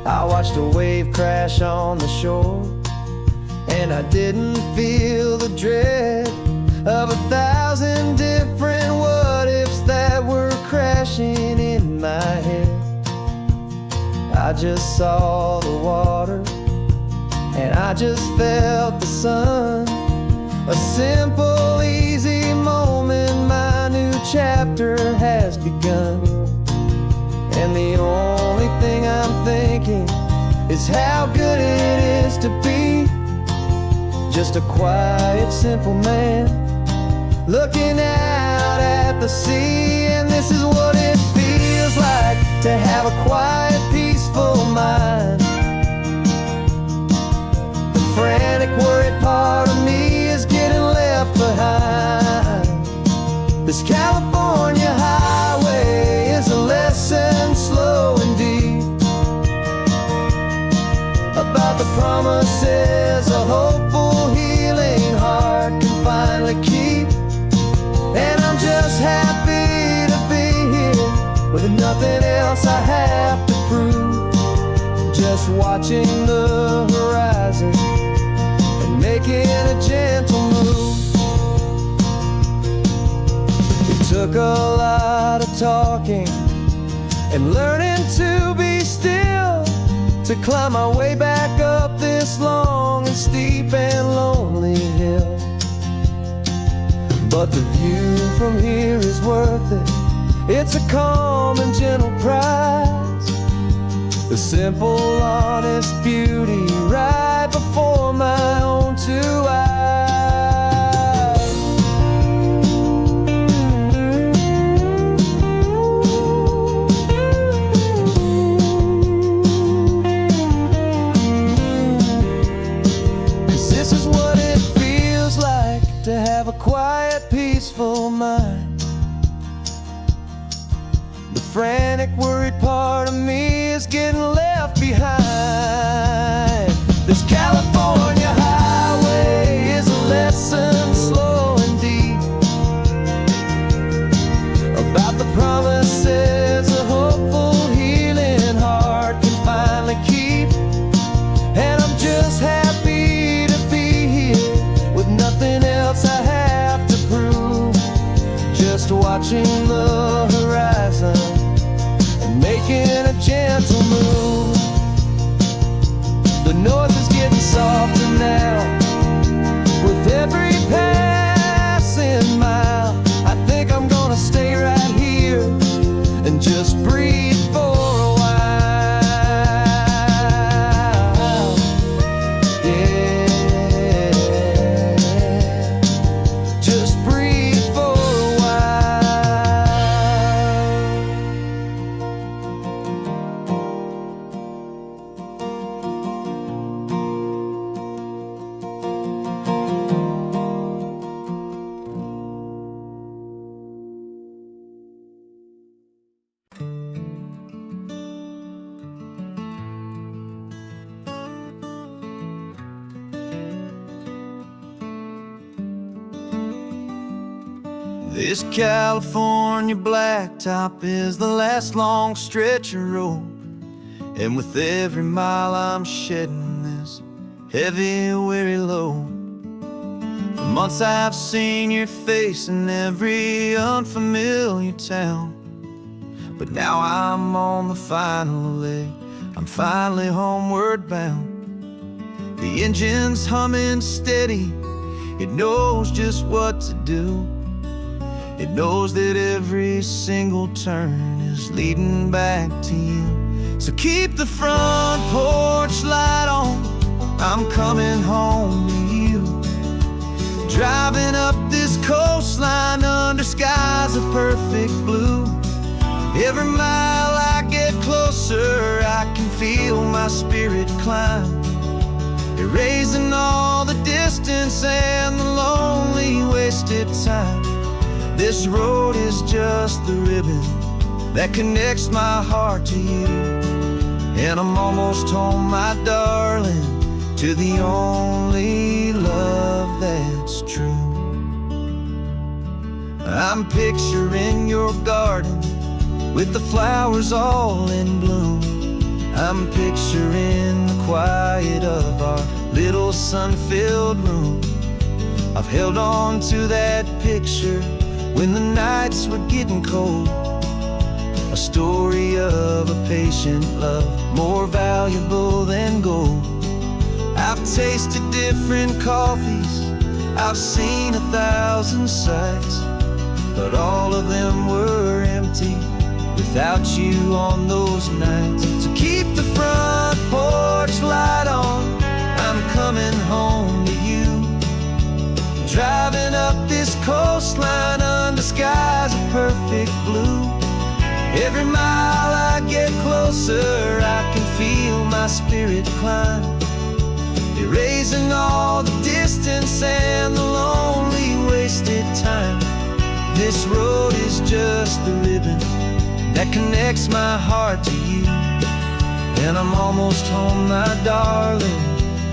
I watched a wave crash on the shore, and I didn't feel the dread of 1,000 different what-ifs that were crashing in my head. I just saw the water, and I just felt the sun. A simple, easy moment, my new chapter has begun. And the only thing I'm thinking is how good it is to be just a quiet, simple man looking out at the sea. And this is what it feels like to have a quiet, peaceful mind. The frantic, worried part of me is getting left behind. This California highway is a lesson slow and deep about the promises a hopeful, healing heart can finally keep. And I'm just happy to be here with nothing else I have to prove, just watching the horizon and making a gentle move. It took a lot of talking and learning to be still to climb my way back up this long and steep and lonely hill. But the view from here is worth it. It's a calm and gentle prize, the simple, honest beauty right before my own two eyes. This is what it feels like to have a quiet, peaceful mind. The frantic, worried part of me is getting left behind. This California highway is a lesson slow and deep about the promises a hopeful, healing heart can finally keep. And I'm just happy to be here with nothing else I have to prove, just watching the horizon This California blacktop is the last long stretch of road, and with every mile I'm shedding this heavy, weary load. For months I've seen your face in every unfamiliar town, but now I'm on the final leg, I'm finally homeward bound. The engine's humming steady, it knows just what to do. It knows that every single turn is leading back to you. So keep the front porch light on, I'm coming home to you. Driving up this coastline under skies of perfect blue. Every mile I get closer, I can feel my spirit climb, erasing all the distance and the lonely wasted time. This road is just the ribbon that connects my heart to you, and I'm almost home, my darling, to the only love that's true. I'm picturing your garden with the flowers all in bloom. I'm picturing the quiet of our little sun-filled room. I've held on to that picture when the nights were getting cold, a story of a patient love more valuable than gold. I've tasted different coffees, I've seen 1,000 sights, but all of them were empty without you on those nights. So keep the front porch light on, I'm coming home to you. Driving up this coastline under skies of perfect blue. Every mile I get closer, I can feel my spirit climb, erasing all the distance and the lonely wasted time. This road is just the ribbon that connects my heart to you, and I'm almost home, my darling,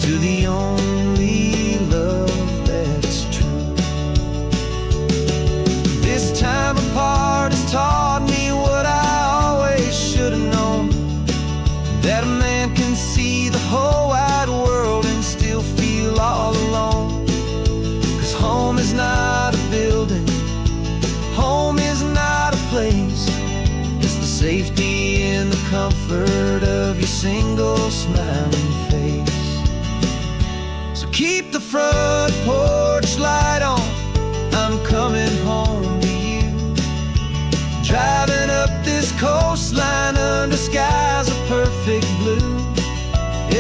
to the only love that's true. This time apart has taught me what I always should have known, that a man can see the whole wide world and still feel all alone. 'Cause home is not a building, home is not a place, it's the safety and the comfort of your single smiling face. So keep the front porch light on, I'm coming home to you. Driving up this coastline under skies of perfect blue.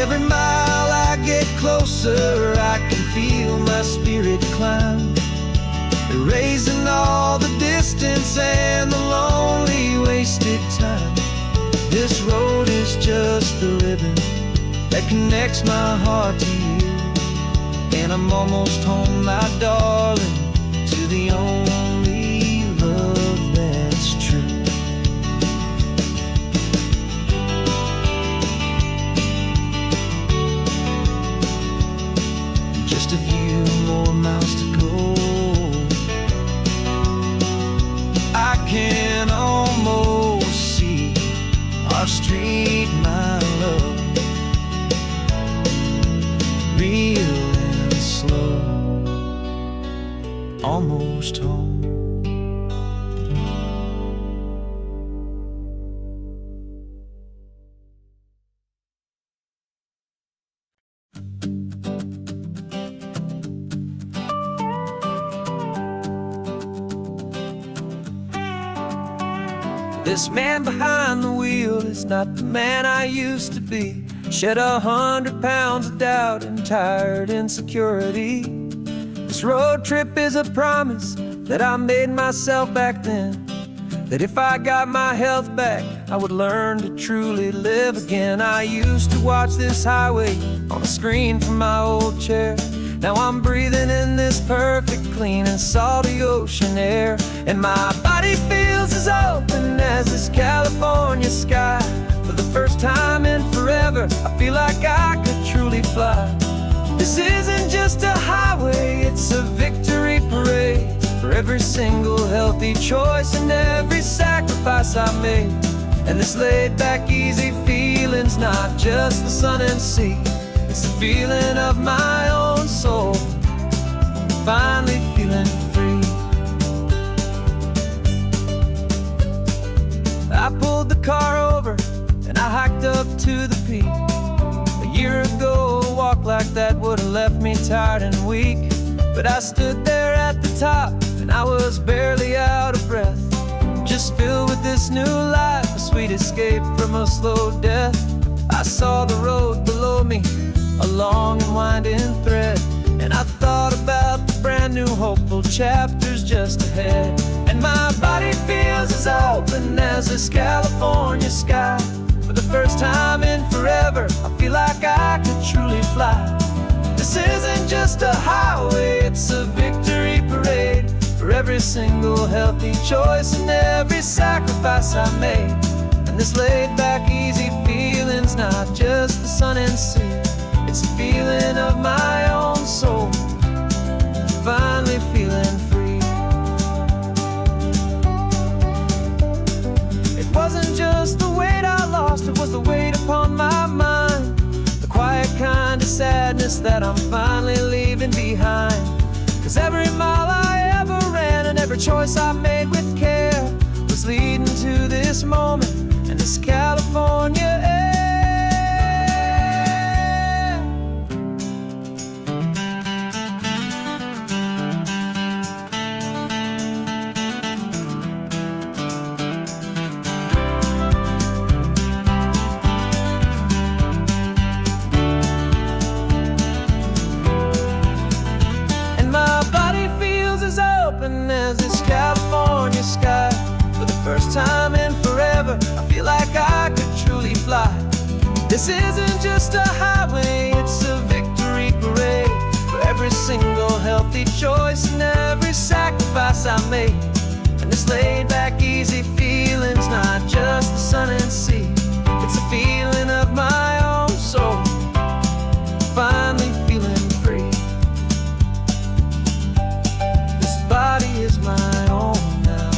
Every mile I get closer, I can feel my spirit climb, erasing all the distance and the lonely wasted time. This road is just the ribbon that connects my heart to you, and I'm almost home, my darling, to the only love that's true. Just a few more miles to go, I can almost see our street, my love, real and slow, almost home. This man behind the wheel is not the man I used to be. Shed 100 pounds of doubt and tired insecurity. This road trip is a promise that I made myself back then, that if I got my health back, I would learn to truly live again. I used to watch this highway on a screen from my old chair. Now I'm breathing in this perfect, clean and salty ocean air, and my body feels as open as this California sky. For the first time in forever, I feel like I could truly fly. This isn't just a highway, it's a victory parade for every single healthy choice and every sacrifice I made. And this laid back easy feeling's not just the sun and sea, it's the feeling of my own soul, finally feeling free. I pulled the car over and I hiked up to the peak. A year ago, a walk like that would've left me tired and weak. But I stood there at the top and I was barely out of breath, just filled with this new life, a sweet escape from a slow death. I saw the road below me, a long and winding thread, and I thought about the brand new hopeful chapters just ahead. And my body feels as open as this California sky. For the first time in forever, I feel like I could truly fly. This isn't just a highway, it's a victory parade for every single healthy choice and every sacrifice I made. And this laid back easy feeling's not just the sun and sea, it's a feeling of my own soul, finally feeling free. It wasn't just the weight I lost, it was the weight upon my mind, the quiet kind of sadness that I'm finally leaving behind. 'Cause every mile I ever ran and every choice I made with care was leading to this moment and this California air. As this California sky, for the first time in forever, I feel like I could truly fly. This isn't just a highway, it's a victory parade for every single healthy choice and every sacrifice I made. And this laid back easy feeling's not just the sun and sea, it's a feeling of my own soul, finally feeling free. Body is my own now.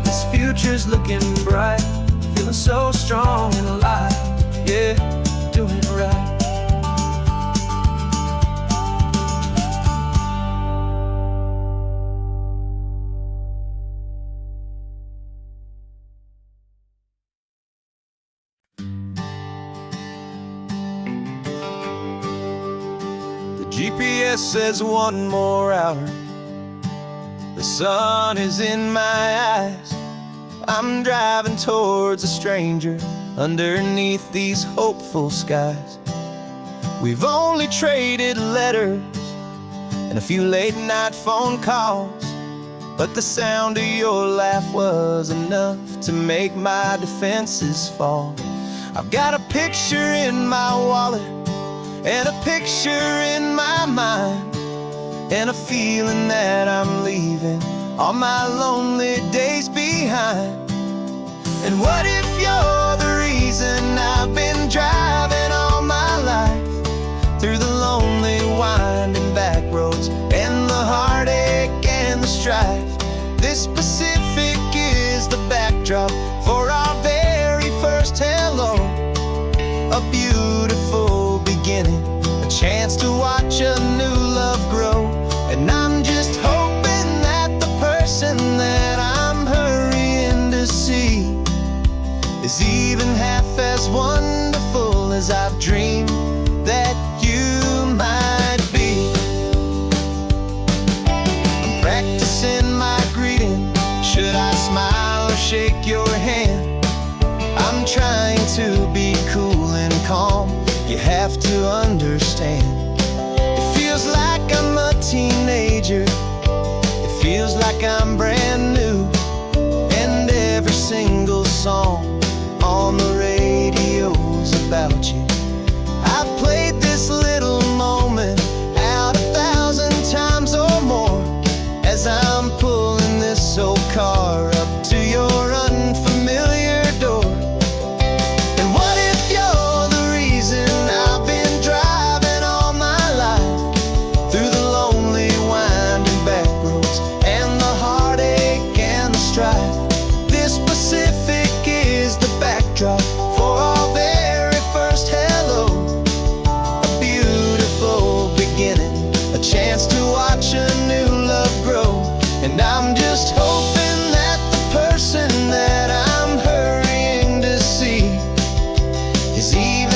This future's looking bright, feeling so strong and alive. Yeah, doing it right. GPS says one more hour. The sun is in my eyes. I'm driving towards a stranger underneath these hopeful skies. We've only traded letters and a few late night phone calls, but the sound of your laugh was enough to make my defenses fall. I've got a picture in my wallet and a picture in my mind, and a feeling that I'm leaving all my lonely days behind. And what if you're the reason I've been driving all my life, through the lonely winding back roads and the heartache and the strife? This Pacific is the backdrop for our very first hello, a beautiful beginning, a chance to watch a new love grow. And I'm just hoping that the person that I'm hurrying to see is even half as wonderful as I've dreamed that you might be. I'm practicing my greeting, should I smile or shake your hand? I'm trying to be cool and calm, you have to understand. It feels like I'm a teenager, it feels like I'm brand new, and every single song on the radio's about you. I've played this little moment out 1,000 times or more, as I'm pulling this old car up to your unfamiliar door. And what if you're the reason I've been driving all my life, through the lonely winding back 'cause even